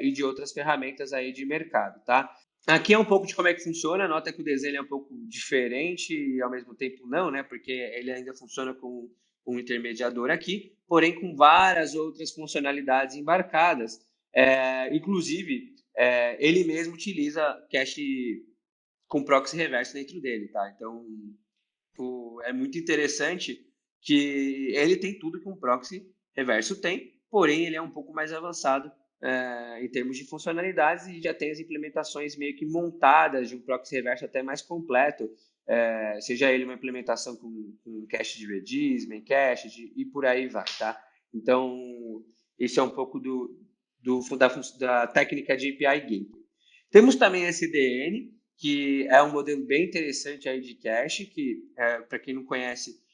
e de outras ferramentas aí de mercado, tá? Aqui é um pouco de como é que funciona, nota que o desenho é um pouco diferente e ao mesmo tempo não, né? Porque ele ainda funciona com um intermediador aqui, porém com várias outras funcionalidades embarcadas. Inclusive, ele mesmo utiliza cache com proxy reverso dentro dele, tá? Então, é muito interessante que ele tem tudo que um proxy reverso tem, porém ele é um pouco mais avançado em termos de funcionalidades e já tem as implementações meio que montadas de um proxy reverso até mais completo, seja ele uma implementação com cache de Redis, Memcache e por aí vai, tá? Então, isso é um pouco da técnica de API Gateway. Temos também SDN, que é um modelo bem interessante aí de cache, que, para quem não conhece,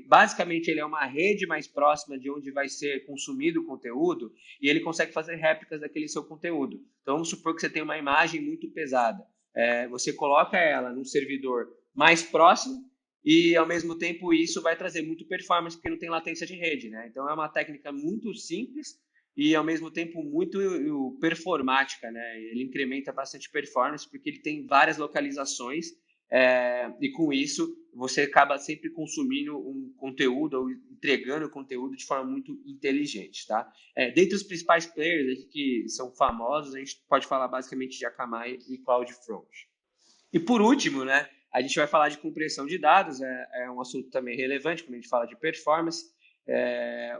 basicamente ele é uma rede mais próxima de onde vai ser consumido o conteúdo e ele consegue fazer réplicas daquele seu conteúdo. Então, vamos supor que você tem uma imagem muito pesada. Você coloca ela num servidor mais próximo e, ao mesmo tempo, isso vai trazer muito performance, porque não tem latência de rede, né? Então, é uma técnica muito simples e, ao mesmo tempo, muito performática, né? Ele incrementa bastante performance, porque ele tem várias localizações e, com isso, você acaba sempre consumindo um conteúdo ou entregando o conteúdo de forma muito inteligente, tá? Dentre os principais players que são famosos, a gente pode falar basicamente de Akamai e CloudFront. E, por último, né, a gente vai falar de compressão de dados, é um assunto também relevante quando a gente fala de performance.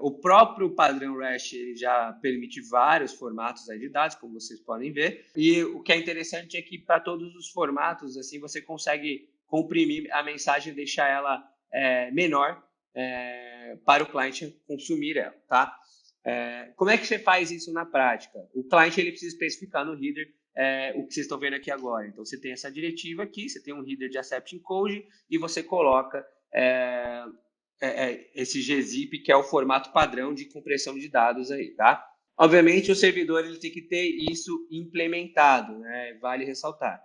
O próprio padrão REST ele já permite vários formatos aí de dados, como vocês podem ver. E o que é interessante é que para todos os formatos, assim, você consegue comprimir a mensagem e deixar ela menor para o cliente consumir ela, tá? Como é que você faz isso na prática? O cliente ele precisa especificar no header o que vocês estão vendo aqui agora. Então, você tem essa diretiva aqui, você tem um header de accept encode e você coloca esse gzip, que é o formato padrão de compressão de dados aí, tá? Obviamente, o servidor ele tem que ter isso implementado, né? Vale ressaltar.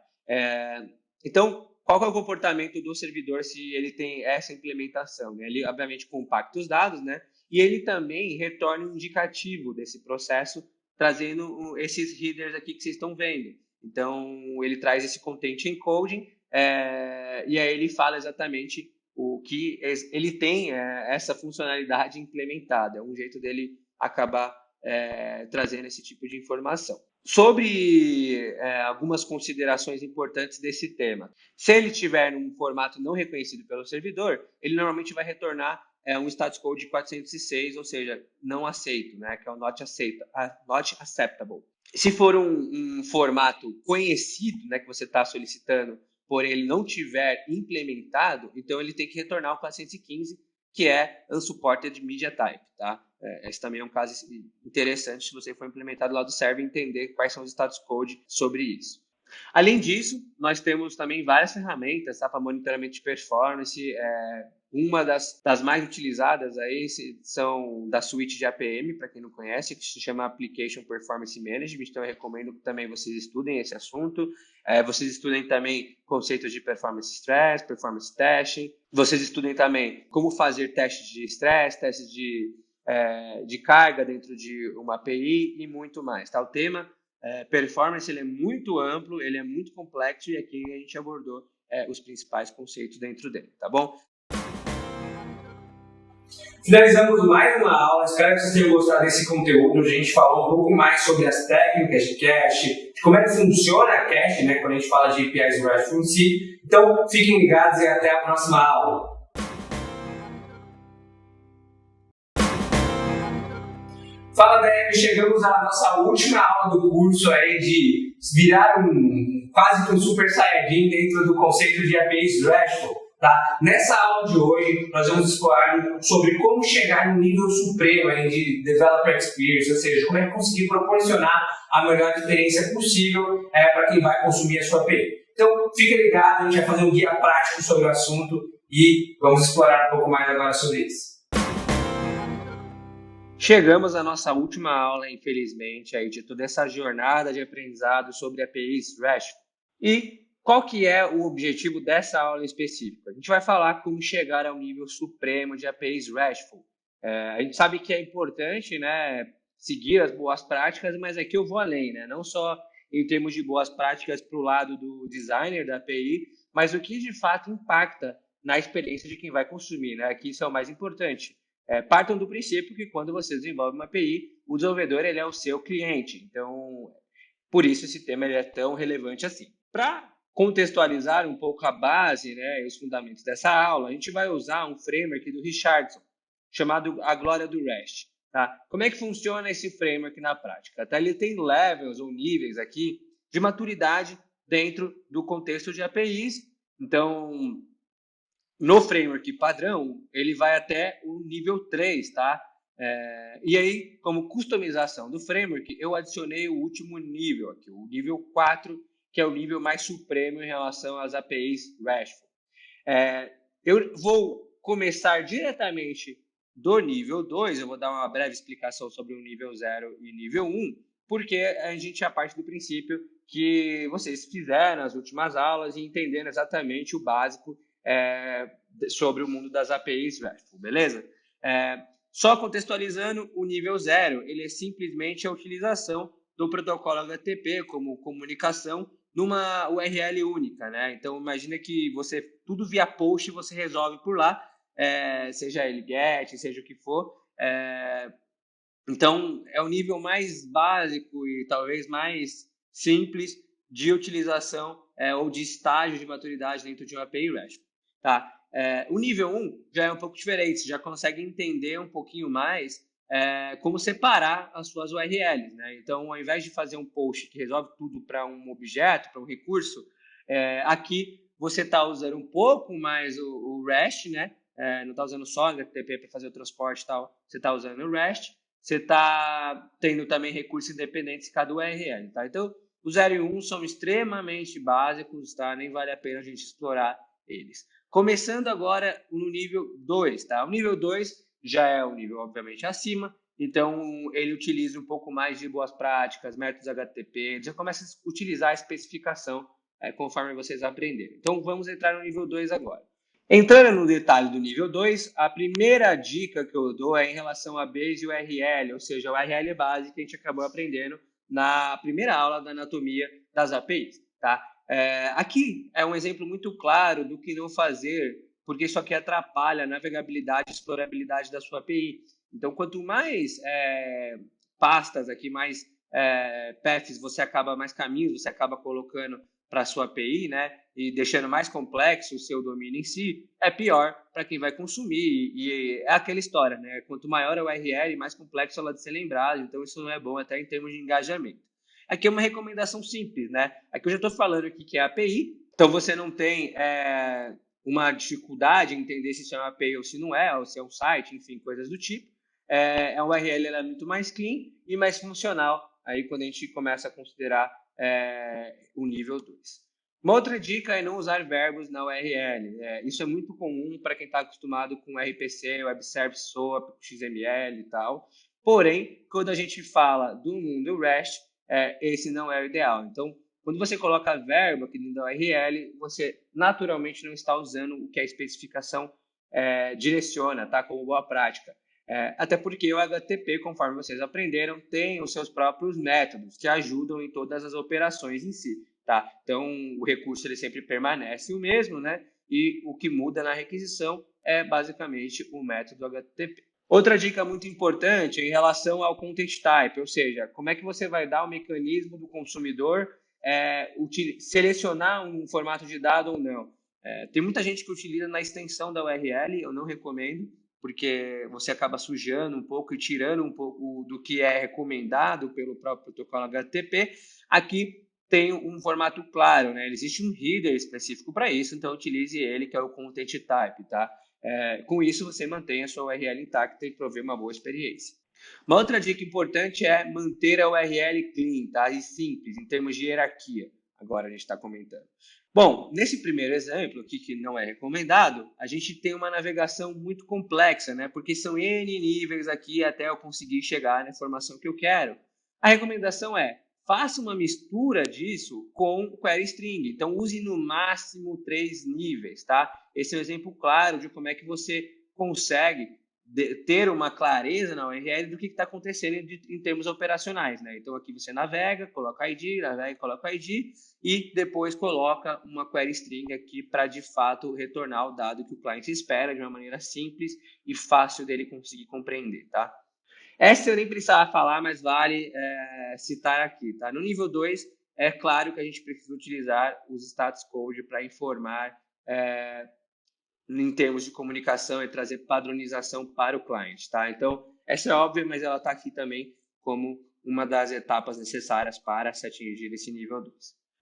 Então, qual é o comportamento do servidor se ele tem essa implementação? Né? Ele, obviamente, compacta os dados, né? E ele também retorna um indicativo desse processo, trazendo esses headers aqui que vocês estão vendo. Então, ele traz esse content encoding e aí ele fala exatamente o que ele tem essa funcionalidade implementada. É um jeito dele acabar trazendo esse tipo de informação. Sobre algumas considerações importantes desse tema. Se ele tiver num formato não reconhecido pelo servidor, ele normalmente vai retornar um status code de 406, ou seja, não aceito, né, que é o not acceptable. Se for um formato conhecido, né, que você está solicitando, porém ele não tiver implementado, então ele tem que retornar o 415, que é unsupported media type, tá? Esse também é um caso interessante se você for implementado lá do server entender quais são os status code sobre isso. Além disso, nós temos também várias ferramentas, tá, para monitoramento de performance. Uma das mais utilizadas aí são da suíte de APM, para quem não conhece, que se chama Application Performance Management. Então, eu recomendo que também vocês estudem esse assunto. Vocês estudem também conceitos de performance stress, performance testing. Vocês estudem também como fazer testes de stress, testes de carga dentro de uma API e muito mais. Tá? O tema performance ele é muito amplo, ele é muito complexo e aqui a gente abordou os principais conceitos dentro dele, tá bom? Finalizamos mais uma aula, espero que vocês tenham gostado desse conteúdo. A gente falou um pouco mais sobre as técnicas de cache, de como é que funciona a cache, né, quando a gente fala de APIs RESTful em si. Então, fiquem ligados e até a próxima aula. Fala, Deb, chegamos à nossa última aula do curso aí de virar quase que um super saiyajin dentro do conceito de APIs RESTful. Tá? Nessa aula de hoje, nós vamos explorar sobre como chegar no nível supremo aí de Developer Experience, ou seja, como é que conseguir proporcionar a melhor experiência possível para quem vai consumir a sua API. Então, fique ligado, a gente vai fazer um guia prático sobre o assunto e vamos explorar um pouco mais agora sobre isso. Chegamos à nossa última aula, infelizmente, aí de toda essa jornada de aprendizado sobre APIs RESTful. E qual que é o objetivo dessa aula em específico? A gente vai falar como chegar ao nível supremo de APIs RESTful. A gente sabe que é importante, né, seguir as boas práticas, mas aqui eu vou além, né? Não só em termos de boas práticas para o lado do designer da API, mas o que de fato impacta na experiência de quem vai consumir, né? Aqui isso é o mais importante. Partam do princípio que quando você desenvolve uma API, o desenvolvedor ele é o seu cliente. Então, por isso esse tema ele é tão relevante assim. Para contextualizar um pouco a base, né, e os fundamentos dessa aula, a gente vai usar um framework do Richardson, chamado A Glória do REST. Tá? Como é que funciona esse framework na prática? Tá? Ele tem levels ou níveis aqui de maturidade dentro do contexto de APIs. Então, no framework padrão, ele vai até o nível 3, tá? E aí, como customização do framework, eu adicionei o último nível aqui, o nível 4, que é o nível mais supremo em relação às APIs RESTful. Eu vou começar diretamente do nível 2, eu vou dar uma breve explicação sobre o nível 0 e nível 1, porque a gente já parte do princípio que vocês fizeram as últimas aulas e entenderam exatamente o básico sobre o mundo das APIs RESTful, beleza? Só contextualizando, o nível 0, ele é simplesmente a utilização do protocolo HTTP como comunicação numa URL única, né? Então, imagina que você, tudo via post, você resolve por lá, seja ele GET, seja o que for. Então, é o nível mais básico e talvez mais simples de utilização ou de estágio de maturidade dentro de uma API RESTful. Tá? O nível 1 já é um pouco diferente, você já consegue entender um pouquinho mais como separar as suas URLs. Né? Então, ao invés de fazer um post que resolve tudo para um objeto, para um recurso, aqui você está usando um pouco mais o REST, né? Não está usando só HTTP para fazer o transporte e tal, você está usando o REST. Você está tendo também recursos independentes de cada URL. Tá? Então, o 0 e 1 são extremamente básicos, tá? Nem vale a pena a gente explorar eles. Começando agora no nível 2. Tá? O nível 2 já é um nível, obviamente, acima, então ele utiliza um pouco mais de boas práticas, métodos HTTP, já começa a utilizar a especificação conforme vocês aprenderem. Então, vamos entrar no nível 2 agora. Entrando no detalhe do nível 2, a primeira dica que eu dou é em relação a base URL, ou seja, a URL base que a gente acabou aprendendo na primeira aula da anatomia das APIs. Tá? Aqui é um exemplo muito claro do que não fazer, porque isso aqui atrapalha a navegabilidade e explorabilidade da sua API. Então, quanto mais pastas aqui, mais paths mais caminhos você acaba colocando para a sua API, né, e deixando mais complexo o seu domínio em si, é pior para quem vai consumir. E é aquela história, né? Quanto maior a URL, mais complexo ela de ser lembrada. Então, isso não é bom até em termos de engajamento. Aqui é uma recomendação simples, né? Aqui eu já estou falando aqui que é API, então você não tem uma dificuldade em entender se isso é uma API ou se não é, ou se é um site, enfim, coisas do tipo. A URL ela é muito mais clean e mais funcional aí quando a gente começa a considerar o nível 2. Uma outra dica é não usar verbos na URL. Isso é muito comum para quem está acostumado com RPC, Web Service, SOAP, XML e tal. Porém, quando a gente fala do mundo REST, esse não é o ideal. Então, quando você coloca verbo aqui dentro da URL, você naturalmente não está usando o que a especificação direciona, tá? Como boa prática. Até porque o HTTP, conforme vocês aprenderam, tem os seus próprios métodos que ajudam em todas as operações em si, tá? Então, o recurso ele sempre permanece o mesmo, né? E o que muda na requisição é basicamente o método HTTP. Outra dica muito importante é em relação ao content type, ou seja, como é que você vai dar o mecanismo do consumidor selecionar um formato de dado ou não. Tem muita gente que utiliza na extensão da URL, eu não recomendo, porque você acaba sujando um pouco e tirando um pouco do que é recomendado pelo próprio protocolo HTTP. Aqui tem um formato claro, né? Existe um header específico para isso, então utilize ele, que é o content type, tá? Com isso, você mantém a sua URL intacta e provê uma boa experiência. Uma outra dica importante é manter a URL clean, tá? E simples, em termos de hierarquia. Agora a gente está comentando. Bom, nesse primeiro exemplo aqui, que não é recomendado, a gente tem uma navegação muito complexa, né? Porque são N níveis aqui até eu conseguir chegar na informação que eu quero. A recomendação é, faça uma mistura disso com query string. Então, use no máximo 3 níveis, tá? Esse é um exemplo claro de como é que você consegue ter uma clareza na URL do que está acontecendo em termos operacionais, né? Então, aqui você navega, coloca ID, navega, coloca ID e depois coloca uma query string aqui para, de fato, retornar o dado que o cliente espera de uma maneira simples e fácil dele conseguir compreender, tá? Essa eu nem precisava falar, mas vale citar aqui, tá? No nível 2, é claro que a gente precisa utilizar os status code para informar em termos de comunicação e trazer padronização para o cliente, tá? Então, essa é óbvia, mas ela está aqui também como uma das etapas necessárias para se atingir esse nível 2.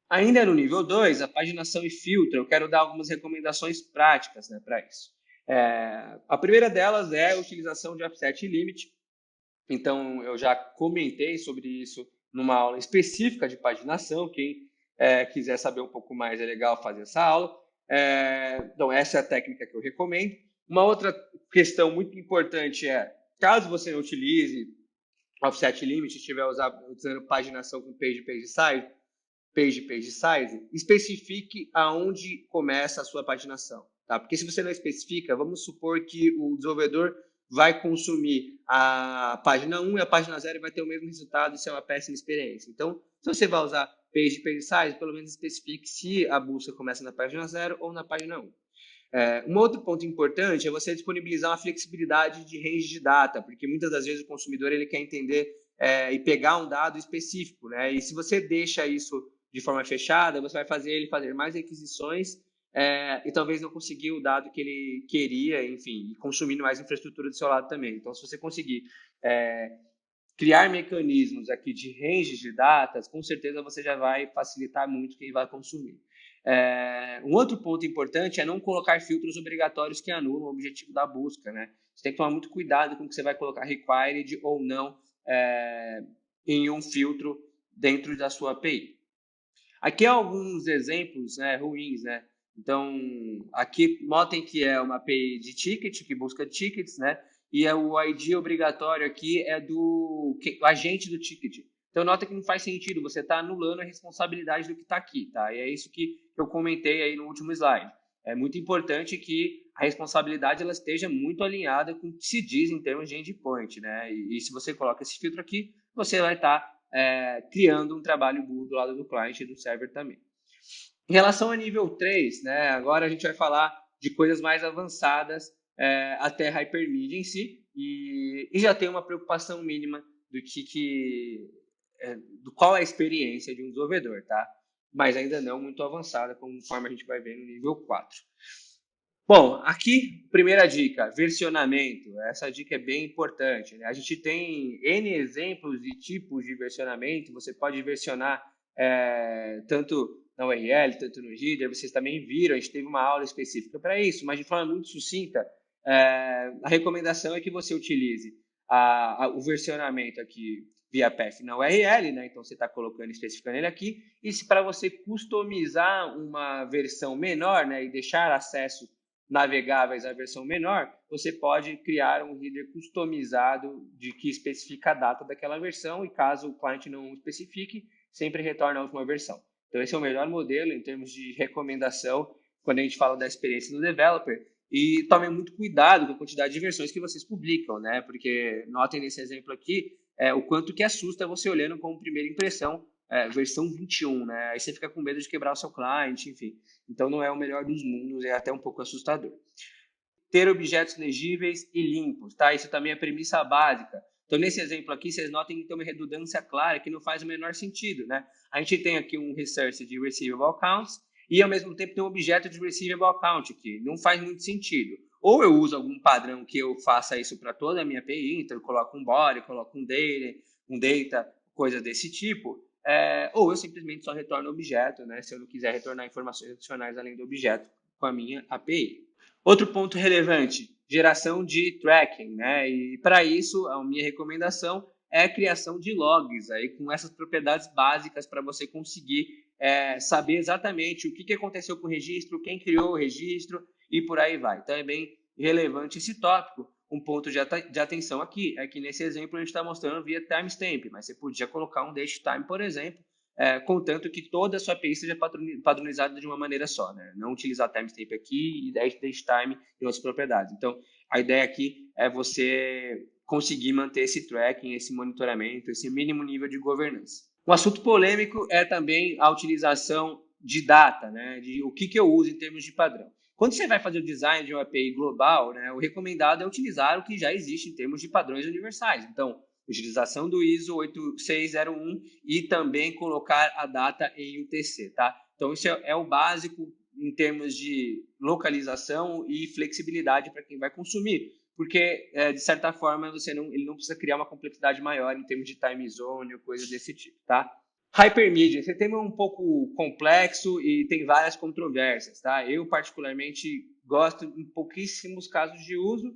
Ainda no nível 2, a paginação e filtro, eu quero dar algumas recomendações práticas, né, para isso. A primeira delas é a utilização de offset limit. Então, eu já comentei sobre isso numa aula específica de paginação. Quem quiser saber um pouco mais, é legal fazer essa aula. Então, essa é a técnica que eu recomendo. Uma outra questão muito importante é, caso você não utilize offset limit, estiver usando paginação com page size, especifique aonde começa a sua paginação. Tá? Porque se você não especifica, vamos supor que o desenvolvedor vai consumir a página 1 e a página 0 vai ter o mesmo resultado, isso é uma péssima experiência. Então, se você vai usar page size, pelo menos especifique se a busca começa na página 0 ou na página 1. Um outro ponto importante é você disponibilizar uma flexibilidade de range de data, porque muitas das vezes o consumidor ele quer entender e pegar um dado específico, né? E se você deixa isso de forma fechada, você vai fazer ele fazer mais requisições e talvez não conseguir o dado que ele queria, enfim, consumindo mais infraestrutura do seu lado também. Então, se você conseguir criar mecanismos aqui de ranges de datas, com certeza você já vai facilitar muito quem vai consumir. Um outro ponto importante é não colocar filtros obrigatórios que anulam o objetivo da busca, né? Você tem que tomar muito cuidado com o que você vai colocar required ou não em um filtro dentro da sua API. Aqui alguns exemplos ruins, né? Então, aqui notem que é uma API de ticket, que busca tickets, né? E o ID obrigatório aqui é do agente do ticket. Então, nota que não faz sentido, você está anulando a responsabilidade do que está aqui, tá? E é isso que eu comentei aí no último slide. É muito importante que a responsabilidade ela esteja muito alinhada com o que se diz em termos de endpoint, né? E se você coloca esse filtro aqui, você vai estar criando um trabalho burro do lado do cliente e do server também. Em relação a nível 3, né, agora a gente vai falar de coisas mais avançadas até Hypermedia em si, e já tem uma preocupação mínima do qual é a experiência de um desenvolvedor, tá? Mas ainda não muito avançada, conforme a gente vai ver no nível 4. Bom, aqui, primeira dica, versionamento. Essa dica é bem importante, né? A gente tem N exemplos de tipos de versionamento. Você pode versionar tanto na URL, tanto no header. Vocês também viram, a gente teve uma aula específica para isso, mas de forma muito sucinta, a recomendação é que você utilize o versionamento aqui via path na URL, né? Então você está colocando, especificando ele aqui. E se para você customizar uma versão menor, né, e deixar acesso navegáveis à versão menor, você pode criar um header customizado de que especifica a data daquela versão e caso o cliente não especifique, sempre retorna a última versão. Então esse é o melhor modelo em termos de recomendação quando a gente fala da experiência do developer. E tomem muito cuidado com a quantidade de versões que vocês publicam, né? Porque notem nesse exemplo aqui o quanto que assusta você olhando como primeira impressão versão 21, né? Aí você fica com medo de quebrar o seu cliente, enfim. Então não é o melhor dos mundos, é até um pouco assustador. Ter objetos legíveis e limpos, tá? Isso também é premissa básica. Então, nesse exemplo aqui, vocês notem que tem uma redundância clara que não faz o menor sentido, né? A gente tem aqui um resource de receivable accounts e, ao mesmo tempo, tem um objeto de receivable account aqui. Não faz muito sentido. Ou eu uso algum padrão que eu faça isso para toda a minha API, então eu coloco um body, coloco um data, coisa desse tipo, ou eu simplesmente só retorno o objeto, né? Se eu não quiser retornar informações adicionais além do objeto com a minha API. Outro ponto relevante, geração de tracking, né? E para isso, a minha recomendação é a criação de logs aí com essas propriedades básicas para você conseguir saber exatamente o que aconteceu com o registro, quem criou o registro e por aí vai. Então é bem relevante esse tópico. Um ponto de atenção aqui é que nesse exemplo a gente está mostrando via timestamp, mas você podia colocar um datetime, por exemplo, contanto que toda a sua API seja padronizada de uma maneira só, né? Não utilizar timestamp aqui e datetime em outras propriedades. Então, a ideia aqui é você conseguir manter esse tracking, esse monitoramento, esse mínimo nível de governança. Um assunto polêmico é também a utilização de data, né? De o que eu uso em termos de padrão. Quando você vai fazer o design de uma API global, né, o recomendado é utilizar o que já existe em termos de padrões universais. Então, utilização do ISO 8601 e também colocar a data em UTC, tá? Então, isso é o básico em termos de localização e flexibilidade para quem vai consumir, porque, de certa forma, ele não precisa criar uma complexidade maior em termos de time zone ou coisas desse tipo, tá? Hypermedia, esse tema é um pouco complexo e tem várias controvérsias, tá? Eu, particularmente, gosto em pouquíssimos casos de uso,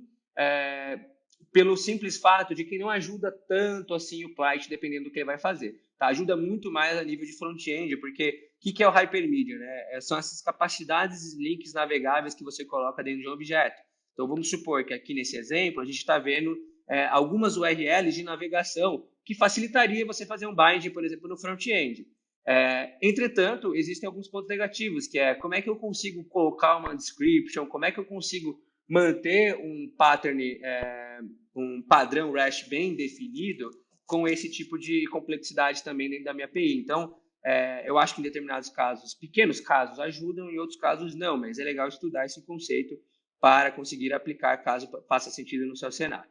pelo simples fato de que não ajuda tanto assim o client, dependendo do que ele vai fazer. Tá? Ajuda muito mais a nível de front-end, porque o que é o Hypermedia? Né? São essas capacidades e links navegáveis que você coloca dentro de um objeto. Então, vamos supor que aqui nesse exemplo, a gente está vendo algumas URLs de navegação que facilitaria você fazer um bind, por exemplo, no front-end. Entretanto, existem alguns pontos negativos, que é como é que eu consigo colocar uma description, como é que eu consigo manter um pattern, um padrão REST bem definido com esse tipo de complexidade também dentro da minha API. Então, eu acho que em determinados casos, pequenos casos ajudam, em outros casos não, mas é legal estudar esse conceito para conseguir aplicar caso faça sentido no seu cenário.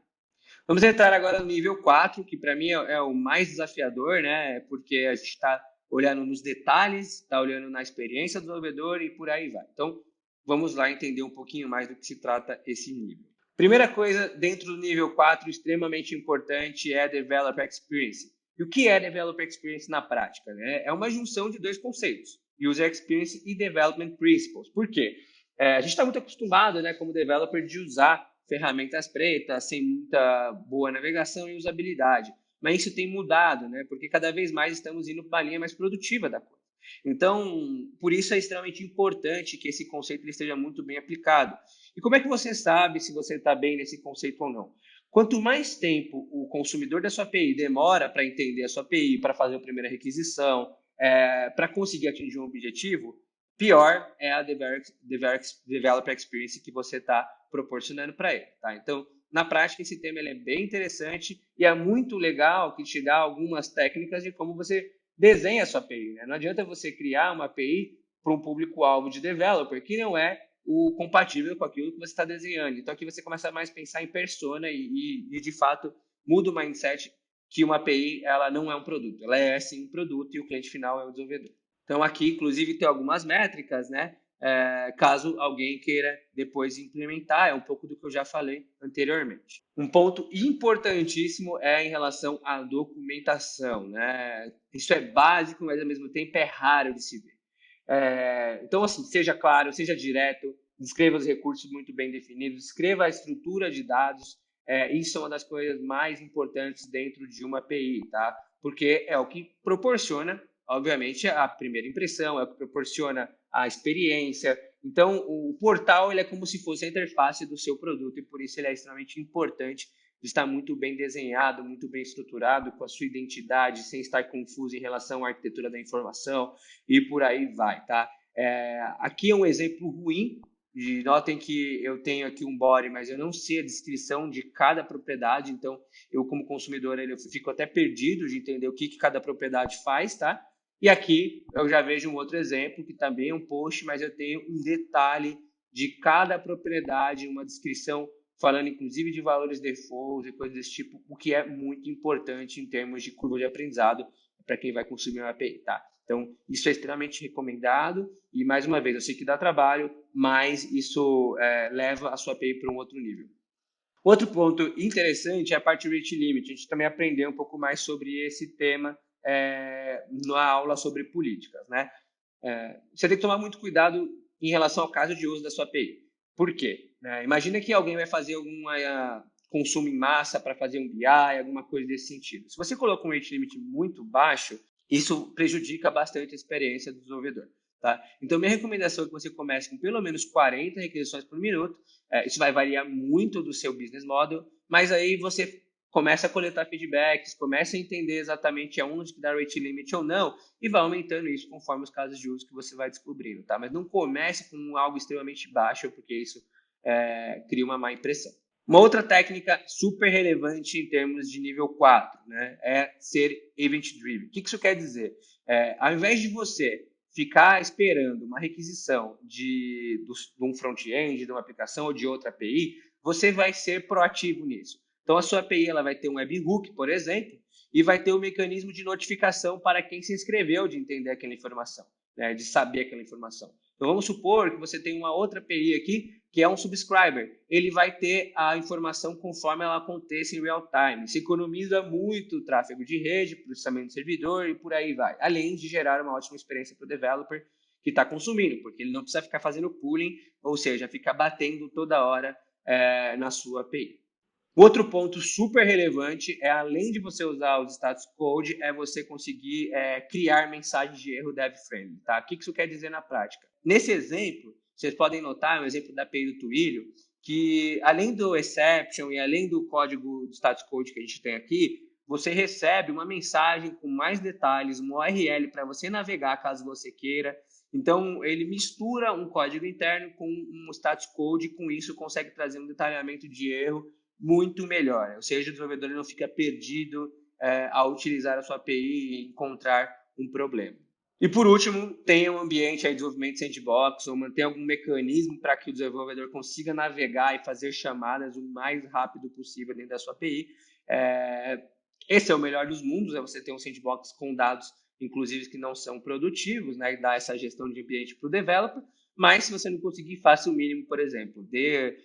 Vamos entrar agora no nível 4, que para mim é o mais desafiador, né? Porque a gente está olhando nos detalhes, está olhando na experiência do desenvolvedor e por aí vai. Então, vamos lá entender um pouquinho mais do que se trata esse nível. Primeira coisa, dentro do nível 4, extremamente importante é Developer Experience. E o que é Developer Experience na prática? Né? É uma junção de dois conceitos, User Experience e Development Principles. Por quê? A gente está muito acostumado, né, como developer, de usar ferramentas pretas, sem muita boa navegação e usabilidade. Mas isso tem mudado, né? Porque cada vez mais estamos indo para a linha mais produtiva da coisa. Então, por isso é extremamente importante que esse conceito esteja muito bem aplicado. E como é que você sabe se você está bem nesse conceito ou não? Quanto mais tempo o consumidor da sua API demora para entender a sua API, para fazer a primeira requisição, para conseguir atingir um objetivo, pior é a Developer Experience que você está proporcionando para ele. Tá? Então, na prática, esse tema ele é bem interessante e é muito legal que te dá algumas técnicas de como você desenha a sua API. Né? Não adianta você criar uma API para um público-alvo de developer que não é o compatível com aquilo que você está desenhando. Então, aqui você começa mais a pensar em persona e de fato, muda o mindset que uma API ela não é um produto. Ela é, sim, um produto e o cliente final é o desenvolvedor. Então, aqui, inclusive, tem algumas métricas, né? Caso alguém queira depois implementar, é um pouco do que eu já falei anteriormente. Um ponto importantíssimo é em relação à documentação, né? Isso é básico, mas ao mesmo tempo é raro de se ver. Então, assim, seja claro, seja direto, descreva os recursos muito bem definidos, descreva a estrutura de dados, isso é uma das coisas mais importantes dentro de uma API, tá? Porque é o que proporciona, obviamente, a primeira impressão, é o que proporciona a experiência. Então, o portal ele é como se fosse a interface do seu produto e por isso ele é extremamente importante de estar muito bem desenhado, muito bem estruturado, com a sua identidade, sem estar confuso em relação à arquitetura da informação e por aí vai, tá? Aqui é um exemplo ruim. E notem que eu tenho aqui um body, mas eu não sei a descrição de cada propriedade, então eu como consumidor eu fico até perdido de entender o que cada propriedade faz, tá? E aqui eu já vejo um outro exemplo, que também é um post, mas eu tenho um detalhe de cada propriedade, uma descrição falando inclusive de valores defaults e coisas desse tipo, o que é muito importante em termos de curva de aprendizado para quem vai consumir uma API, tá? Então, isso é extremamente recomendado e, mais uma vez, eu sei que dá trabalho, mas isso leva a sua API para um outro nível. Outro ponto interessante é a parte rate limit. A gente também aprendeu um pouco mais sobre esse tema na aula sobre políticas, né? Você tem que tomar muito cuidado em relação ao caso de uso da sua API. Por quê? Imagina que alguém vai fazer algum consumo em massa para fazer um BI, alguma coisa desse sentido. Se você coloca um rate limit muito baixo, isso prejudica bastante a experiência do desenvolvedor. Tá? Então, minha recomendação é que você comece com pelo menos 40 requisições por minuto. Isso vai variar muito do seu business model, mas aí você começa a coletar feedbacks, começa a entender exatamente aonde que dá rate limit ou não, e vai aumentando isso conforme os casos de uso que você vai descobrindo. Tá? Mas não comece com algo extremamente baixo, porque isso cria uma má impressão. Uma outra técnica super relevante em termos de nível 4, né, é ser event-driven. O que isso quer dizer? Ao invés de você ficar esperando uma requisição de um front-end, de uma aplicação ou de outra API, você vai ser proativo nisso. Então, a sua API ela vai ter um webhook, por exemplo, e vai ter um mecanismo de notificação para quem se inscreveu de entender aquela informação, né, de saber aquela informação. Então, vamos supor que você tem uma outra API aqui, que é um subscriber. Ele vai ter a informação conforme ela aconteça em real time. Isso economiza muito tráfego de rede, processamento de servidor e por aí vai. Além de gerar uma ótima experiência para o developer que está consumindo, porque ele não precisa ficar fazendo pooling, ou seja, ficar batendo toda hora na sua API. Outro ponto super relevante é, além de você usar os status code, é você conseguir criar mensagens de erro dev-friendly. Tá? O que isso quer dizer na prática? Nesse exemplo, vocês podem notar, um exemplo da API do Twilio, que além do exception e além do código do status code que a gente tem aqui, você recebe uma mensagem com mais detalhes, uma URL para você navegar caso você queira. Então, ele mistura um código interno com um status code e com isso consegue trazer um detalhamento de erro muito melhor. Ou seja, o desenvolvedor não fica perdido ao utilizar a sua API e encontrar um problema. E por último, tenha um ambiente de desenvolvimento sandbox ou mantenha algum mecanismo para que o desenvolvedor consiga navegar e fazer chamadas o mais rápido possível dentro da sua API. Esse é o melhor dos mundos, é você ter um sandbox com dados, inclusive, que não são produtivos, né, e dar essa gestão de ambiente para o developer. Mas se você não conseguir, faça o mínimo, por exemplo, dê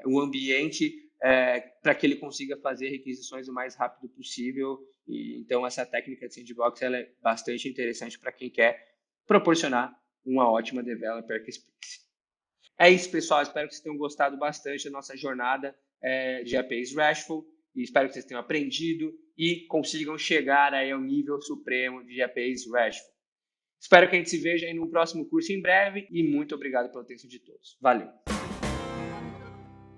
um ambiente para que ele consiga fazer requisições o mais rápido possível. E, então, essa técnica de sandbox ela é bastante interessante para quem quer proporcionar uma ótima developer experience. É isso, pessoal. Espero que vocês tenham gostado bastante da nossa jornada de APIs RESTful. E espero que vocês tenham aprendido e consigam chegar aí ao nível supremo de APIs RESTful. Espero que a gente se veja aí no próximo curso em breve e muito obrigado pela atenção de todos. Valeu!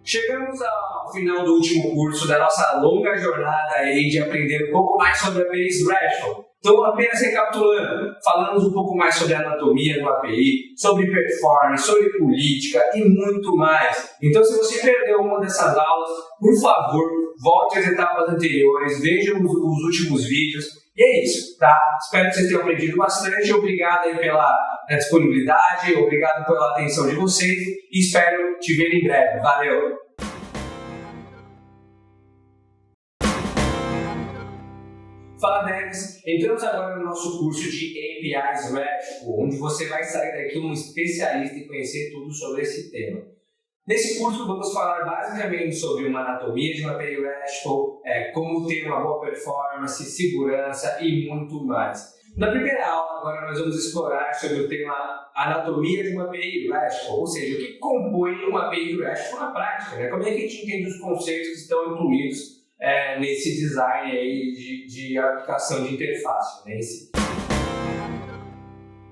Chegamos ao final do último curso da nossa longa jornada aí de aprender um pouco mais sobre APIs RESTful. Então, apenas recapitulando, falamos um pouco mais sobre a anatomia do API, sobre performance, sobre política e muito mais. Então, se você perdeu uma dessas aulas, por favor, volte às etapas anteriores, veja os últimos vídeos. E é isso, tá? Espero que vocês tenham aprendido bastante. Obrigado aí pela disponibilidade, obrigado pela atenção de vocês e espero te ver em breve. Valeu! Fala devs, entramos agora no nosso curso de APIs RESTful, onde você vai sair daqui um especialista e conhecer tudo sobre esse tema. Nesse curso vamos falar basicamente sobre uma anatomia de uma API RESTful, como ter uma boa performance, segurança e muito mais. Na primeira aula, agora nós vamos explorar sobre o tema anatomia de uma API RESTful, ou seja, o que compõe uma API RESTful na prática, né? Como é que a gente entende os conceitos que estão incluídos nesse design aí de aplicação de interface, né?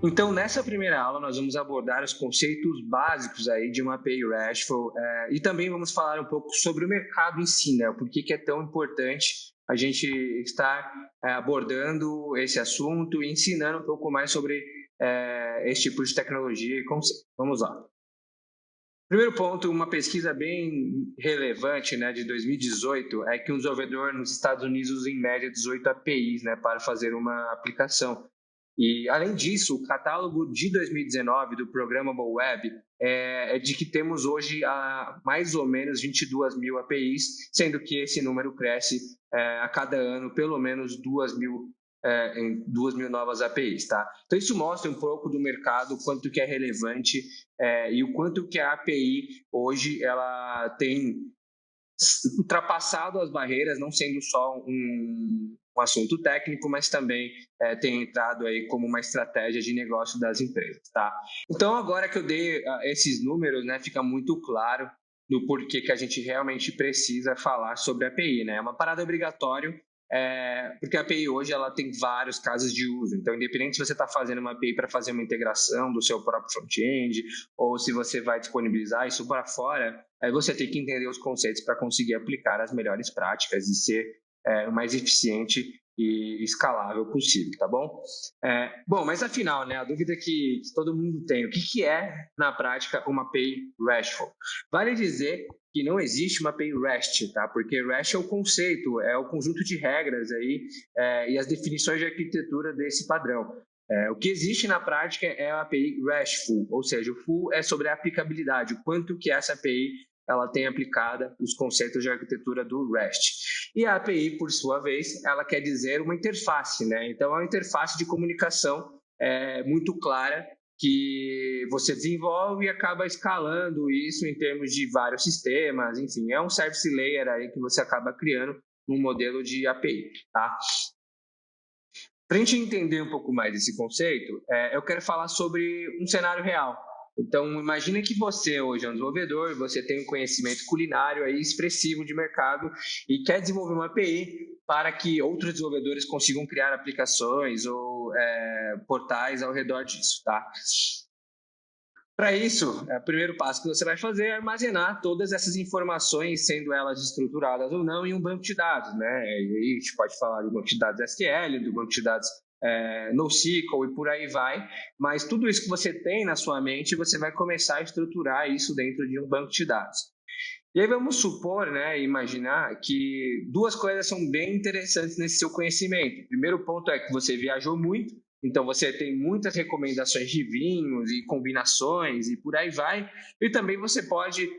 Então, nessa primeira aula, nós vamos abordar os conceitos básicos aí de uma API RESTful e também vamos falar um pouco sobre o mercado em si, né? Por que é tão importante a gente estar abordando esse assunto e ensinando um pouco mais sobre esse tipo de tecnologia e conceito. Vamos lá. Primeiro ponto, uma pesquisa bem relevante, né, de 2018, é que um desenvolvedor nos Estados Unidos usa em média 18 APIs, né, para fazer uma aplicação. E, além disso, o catálogo de 2019 do Programmable Web é de que temos hoje mais ou menos 22 mil APIs, sendo que esse número cresce a cada ano pelo menos 2 mil novas APIs, tá? Então, isso mostra um pouco do mercado, o quanto que é relevante e o quanto que a API hoje ela tem ultrapassado as barreiras, não sendo só um assunto técnico, mas também tem entrado aí como uma estratégia de negócio das empresas, tá? Então, agora que eu dei esses números, né, fica muito claro do porquê que a gente realmente precisa falar sobre a API, né? É uma parada obrigatória, porque a API hoje ela tem vários casos de uso. Então, independente se você está fazendo uma API para fazer uma integração do seu próprio front-end ou se você vai disponibilizar isso para fora, aí você tem que entender os conceitos para conseguir aplicar as melhores práticas e ser o mais eficiente e escalável possível, tá bom? Bom, mas afinal, né, a dúvida que todo mundo tem, o que é, na prática, uma API RESTful? Vale dizer que não existe uma API REST, tá? Porque REST é o conceito, é o conjunto de regras aí e as definições de arquitetura desse padrão. O que existe na prática é a API RESTful, ou seja, o full é sobre a aplicabilidade, o quanto que essa API ela tem aplicada os conceitos de arquitetura do REST. E a API, por sua vez, ela quer dizer uma interface, né? Então, é uma interface de comunicação muito clara que você desenvolve e acaba escalando isso em termos de vários sistemas, enfim, é um service layer aí que você acaba criando um modelo de API, tá? Para a gente entender um pouco mais esse conceito, eu quero falar sobre um cenário real. Então, imagina que você hoje é um desenvolvedor, você tem um conhecimento culinário aí expressivo de mercado e quer desenvolver uma API para que outros desenvolvedores consigam criar aplicações ou portais ao redor disso, tá? Para isso, o primeiro passo que você vai fazer é armazenar todas essas informações, sendo elas estruturadas ou não, em um banco de dados, né? E aí a gente pode falar de banco de dados SQL, do banco de dados NoSQL e por aí vai, mas tudo isso que você tem na sua mente, você vai começar a estruturar isso dentro de um banco de dados. E aí vamos supor, né, imaginar que duas coisas são bem interessantes nesse seu conhecimento. O primeiro ponto é que você viajou muito, então você tem muitas recomendações de vinhos e combinações e por aí vai, e também você pode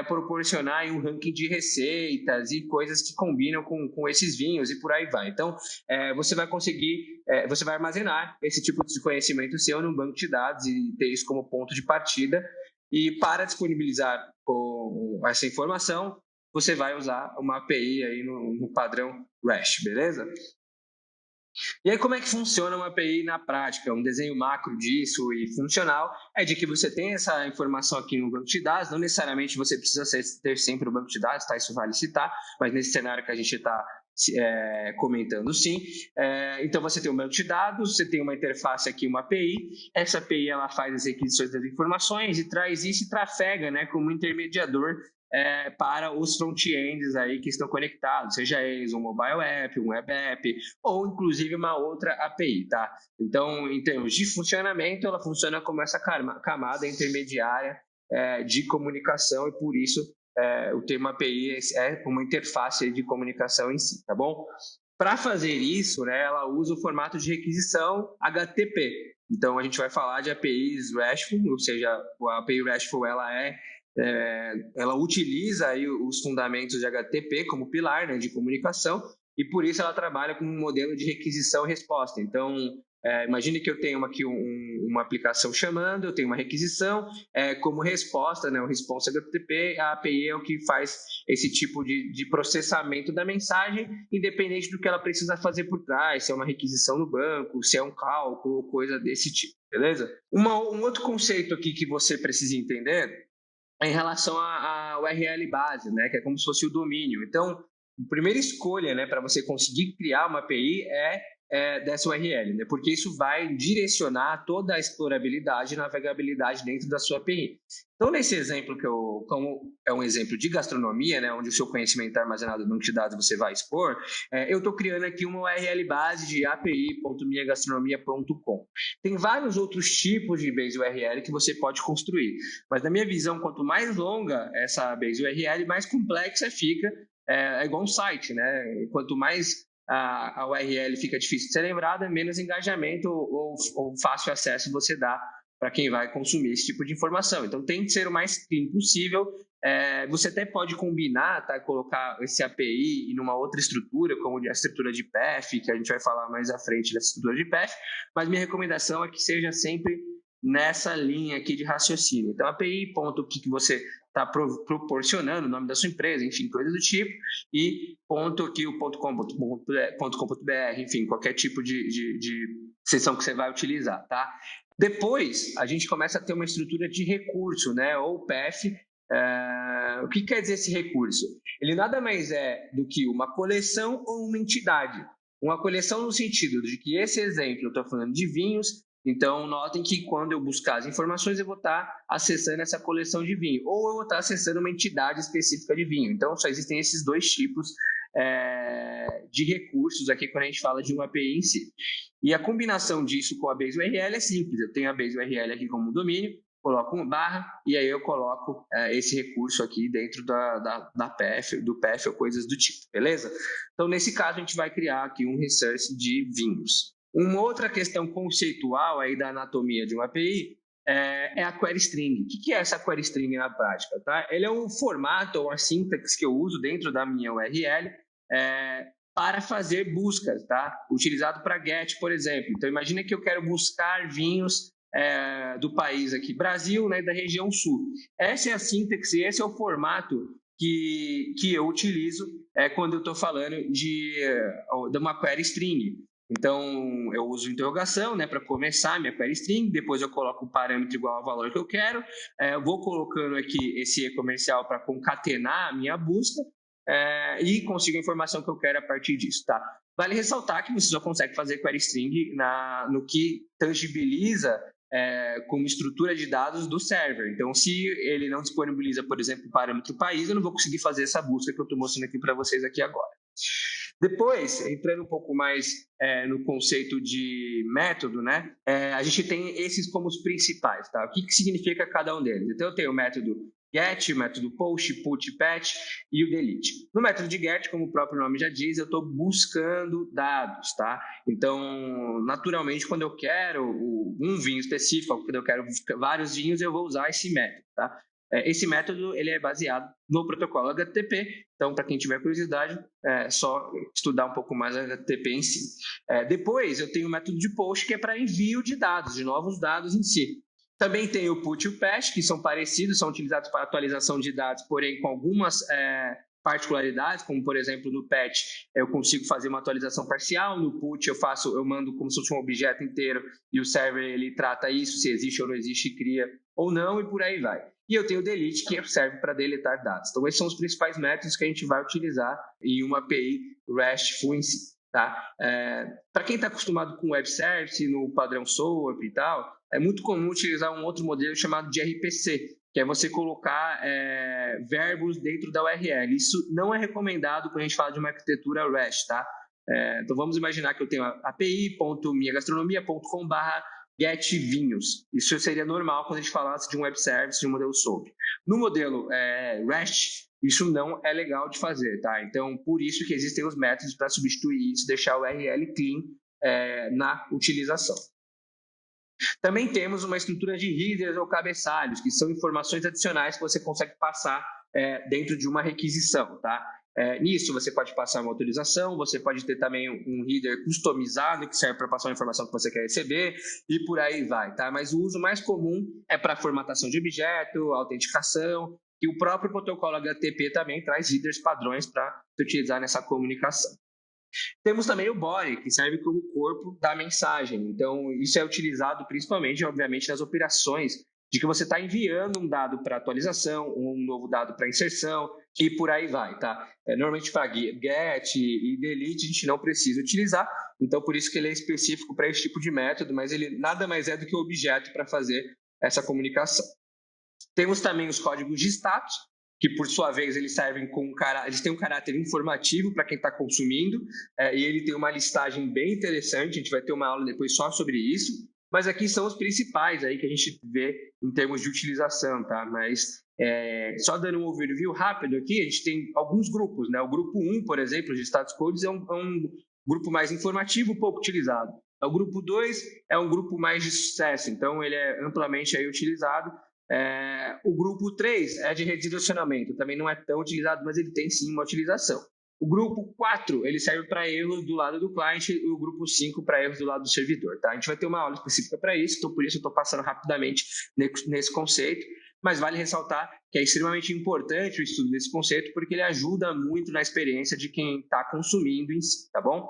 proporcionar um ranking de receitas e coisas que combinam com esses vinhos e por aí vai. Então, você vai conseguir, você vai armazenar esse tipo de conhecimento seu num banco de dados e ter isso como ponto de partida. E para disponibilizar essa informação, você vai usar uma API aí no padrão REST, beleza? E aí, como é que funciona uma API na prática? Um desenho macro disso e funcional é de que você tem essa informação aqui no banco de dados, não necessariamente você precisa ter sempre o banco de dados, tá? Isso vale citar, mas nesse cenário que a gente está comentando sim. Então, você tem um banco de dados, você tem uma interface aqui, uma API, essa API ela faz as requisições das informações e traz isso e trafega, né, como intermediador para os front-ends aí que estão conectados, seja eles um mobile app, um web app, ou inclusive uma outra API, tá? Então, em termos de funcionamento, ela funciona como essa camada intermediária de comunicação e por isso o termo API é uma interface de comunicação em si, tá bom? Para fazer isso, né, ela usa o formato de requisição HTTP. Então, a gente vai falar de APIs RESTful, ou seja, a API RESTful ela utiliza aí os fundamentos de HTTP como pilar, né, de comunicação, e por isso ela trabalha com um modelo de requisição e resposta. Então, Imagine que eu tenho aqui uma aplicação chamando, eu tenho uma requisição, como resposta, né, o response HTTP, a API é o que faz esse tipo de processamento da mensagem, independente do que ela precisa fazer por trás, se é uma requisição no banco, se é um cálculo, coisa desse tipo, beleza? Um outro conceito aqui que você precisa entender é em relação à URL base, né, que é como se fosse o domínio. Então, a primeira escolha, né, para você conseguir criar uma API dessa URL, né, porque isso vai direcionar toda a explorabilidade e navegabilidade dentro da sua API. Então, nesse exemplo como é um exemplo de gastronomia, né, onde o seu conhecimento está armazenado no banco de dados, você vai expor, eu estou criando aqui uma URL base de api.minhagastronomia.com. Tem vários outros tipos de base URL que você pode construir, mas na minha visão, quanto mais longa essa base URL, mais complexa fica. É igual um site, né? Quanto mais a URL fica difícil de ser lembrada, menos engajamento ou fácil acesso você dá para quem vai consumir esse tipo de informação. Então, tem que ser o mais clean possível. Você até pode combinar, tá? Colocar esse API em uma outra estrutura, como a estrutura de path, que a gente vai falar mais à frente dessa estrutura de path, mas minha recomendação é que seja sempre nessa linha aqui de raciocínio. Então, API, ponto, o que você está proporcionando, o nome da sua empresa, enfim, coisa do tipo, e ponto aqui o .com.br, enfim, qualquer tipo de seção que você vai utilizar, tá? Depois, a gente começa a ter uma estrutura de recurso, né, ou path. O que quer dizer esse recurso? Ele nada mais é do que uma coleção ou uma entidade. Uma coleção no sentido de que esse exemplo, eu estou falando de vinhos, então notem que quando eu buscar as informações, eu vou estar acessando essa coleção de vinho, ou eu vou estar acessando uma entidade específica de vinho. Então, só existem esses dois tipos de recursos aqui quando a gente fala de uma API em si. E a combinação disso com a base URL é simples. Eu tenho a base URL aqui como domínio, coloco uma barra e aí eu coloco esse recurso aqui dentro da path, do path ou coisas do tipo, beleza? Então, nesse caso, a gente vai criar aqui um resource de vinhos. Uma outra questão conceitual aí da anatomia de uma API é a query string. O que é essa query string na prática? Tá? Ele é um formato ou a sintaxe que eu uso dentro da minha URL para fazer buscas, tá? Utilizado para GET, por exemplo. Então, imagina que eu quero buscar vinhos do país aqui, Brasil, né, da região sul. Essa é a sintaxe, esse é o formato que eu utilizo quando eu estou falando de uma query string. Então, eu uso interrogação, né, para começar a minha query string, depois eu coloco o parâmetro igual ao valor que eu quero, vou colocando aqui esse e-comercial para concatenar a minha busca e consigo a informação que eu quero a partir disso, tá? Vale ressaltar que você só consegue fazer query string no que tangibiliza como estrutura de dados do server. Então, se ele não disponibiliza, por exemplo, o parâmetro país, eu não vou conseguir fazer essa busca que eu estou mostrando aqui para vocês aqui agora. Depois, entrando um pouco mais no conceito de método, né? A gente tem esses como os principais, tá? O que significa cada um deles? Então, eu tenho o método get, o método post, put, patch e o delete. No método de get, como o próprio nome já diz, eu estou buscando dados, tá? Então, naturalmente, quando eu quero um vinho específico, quando eu quero vários vinhos, eu vou usar esse método, tá? Esse método ele é baseado no protocolo HTTP, então, para quem tiver curiosidade, é só estudar um pouco mais a HTTP em si. Depois, eu tenho o método de post, que é para envio de dados, de novos dados em si. Também tem o put e o patch, que são parecidos, são utilizados para atualização de dados, porém com algumas particularidades, como por exemplo no patch eu consigo fazer uma atualização parcial, no put eu mando como se fosse um objeto inteiro e o server ele trata isso, se existe ou não existe, cria ou não e por aí vai. E eu tenho o delete, que serve para deletar dados. Então esses são os principais métodos que a gente vai utilizar em uma API RESTful em si. Tá? Para quem está acostumado com web service, no padrão SOAP e tal, é muito comum utilizar um outro modelo chamado de RPC, que é você colocar verbos dentro da URL. Isso não é recomendado quando a gente fala de uma arquitetura REST, tá? Então vamos imaginar que eu tenho api.minhagastronomia.com/getvinhos. Isso seria normal quando a gente falasse de um web service, de um modelo SOAP. No modelo REST, isso não é legal de fazer, tá? Então, por isso que existem os métodos para substituir isso, deixar o URL clean na utilização. Também temos uma estrutura de headers ou cabeçalhos, que são informações adicionais que você consegue passar dentro de uma requisição, tá? Nisso você pode passar uma autorização, você pode ter também um header customizado que serve para passar a informação que você quer receber e por aí vai, tá? Mas o uso mais comum é para formatação de objeto, autenticação, e o próprio protocolo HTTP também traz headers padrões para utilizar nessa comunicação. Temos também o body, que serve como corpo da mensagem. Então, isso é utilizado principalmente, obviamente, nas operações de que você está enviando um dado para atualização, um novo dado para inserção e por aí vai, tá? Normalmente para get e delete a gente não precisa utilizar, então por isso que ele é específico para esse tipo de método, mas ele nada mais é do que o objeto para fazer essa comunicação. Temos também os códigos de status, que por sua vez eles servem eles têm um caráter informativo para quem está consumindo, e ele tem uma listagem bem interessante, a gente vai ter uma aula depois só sobre isso. Mas aqui são os principais aí que a gente vê em termos de utilização, tá? Mas só dando um overview rápido aqui, a gente tem alguns grupos, né? O grupo 1, por exemplo, de status codes é um grupo mais informativo, pouco utilizado. O grupo 2 é um grupo mais de sucesso, então ele é amplamente aí utilizado. O grupo 3 é de redirecionamento, também não é tão utilizado, mas ele tem sim uma utilização. O grupo 4, ele serve para erros do lado do cliente e o grupo 5 para erros do lado do servidor, tá? A gente vai ter uma aula específica para isso, então por isso eu estou passando rapidamente nesse conceito, mas vale ressaltar que é extremamente importante o estudo desse conceito porque ele ajuda muito na experiência de quem está consumindo em si, tá bom?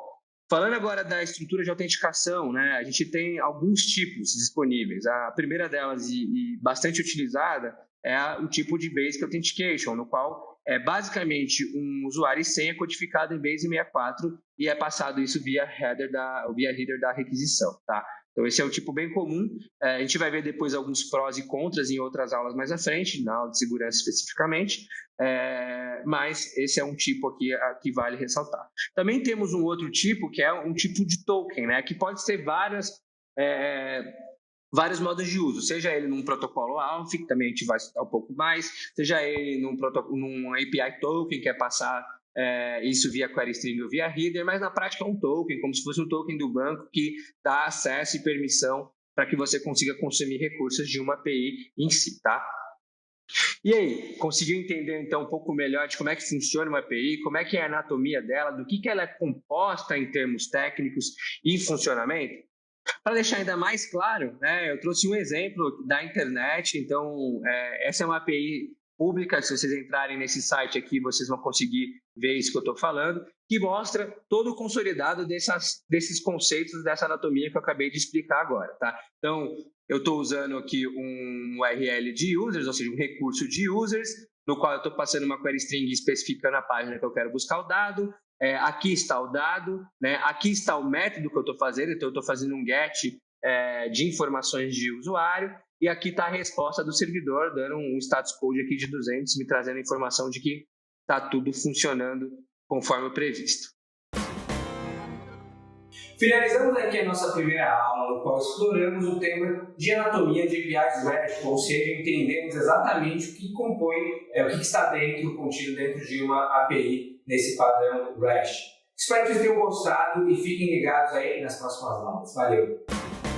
Falando agora da estrutura de autenticação, né, a gente tem alguns tipos disponíveis. A primeira delas e bastante utilizada é o tipo de Basic Authentication, no qual é basicamente um usuário e senha codificado em Base 64 e é passado isso via header da requisição, tá? Então esse é um tipo bem comum. A gente vai ver depois alguns prós e contras em outras aulas mais à frente, na aula de segurança especificamente, mas esse é um tipo aqui que vale ressaltar. Também temos um outro tipo que é um tipo de token, né, que pode ter vários modos de uso, seja ele num protocolo ALF, que também a gente vai estudar um pouco mais, seja ele num API token, que é passar isso via query string ou via header, mas na prática é um token, como se fosse um token do banco que dá acesso e permissão para que você consiga consumir recursos de uma API em si, tá? E aí, conseguiu entender então um pouco melhor de como é que funciona uma API, como é que é a anatomia dela, do que ela é composta em termos técnicos e funcionamento? Para deixar ainda mais claro, né, eu trouxe um exemplo da internet, então essa é uma API pública, se vocês entrarem nesse site aqui, vocês vão conseguir ver isso que eu estou falando, que mostra todo o consolidado desses conceitos, dessa anatomia que eu acabei de explicar agora, tá? Então, eu estou usando aqui um URL de users, ou seja, um recurso de users, no qual eu estou passando uma query string especificando a página que eu quero buscar o dado. Aqui está o dado, né? Aqui está o método que eu estou fazendo, então eu estou fazendo um get de informações de usuário, e aqui está a resposta do servidor, dando um status code aqui de 200, me trazendo a informação de que está tudo funcionando conforme previsto. Finalizamos aqui a nossa primeira aula, no qual exploramos o tema de anatomia de APIs REST, ou seja, entendemos exatamente o que compõe, o que está contido dentro de uma API nesse padrão REST. Espero que vocês tenham gostado e fiquem ligados aí nas próximas aulas. Valeu!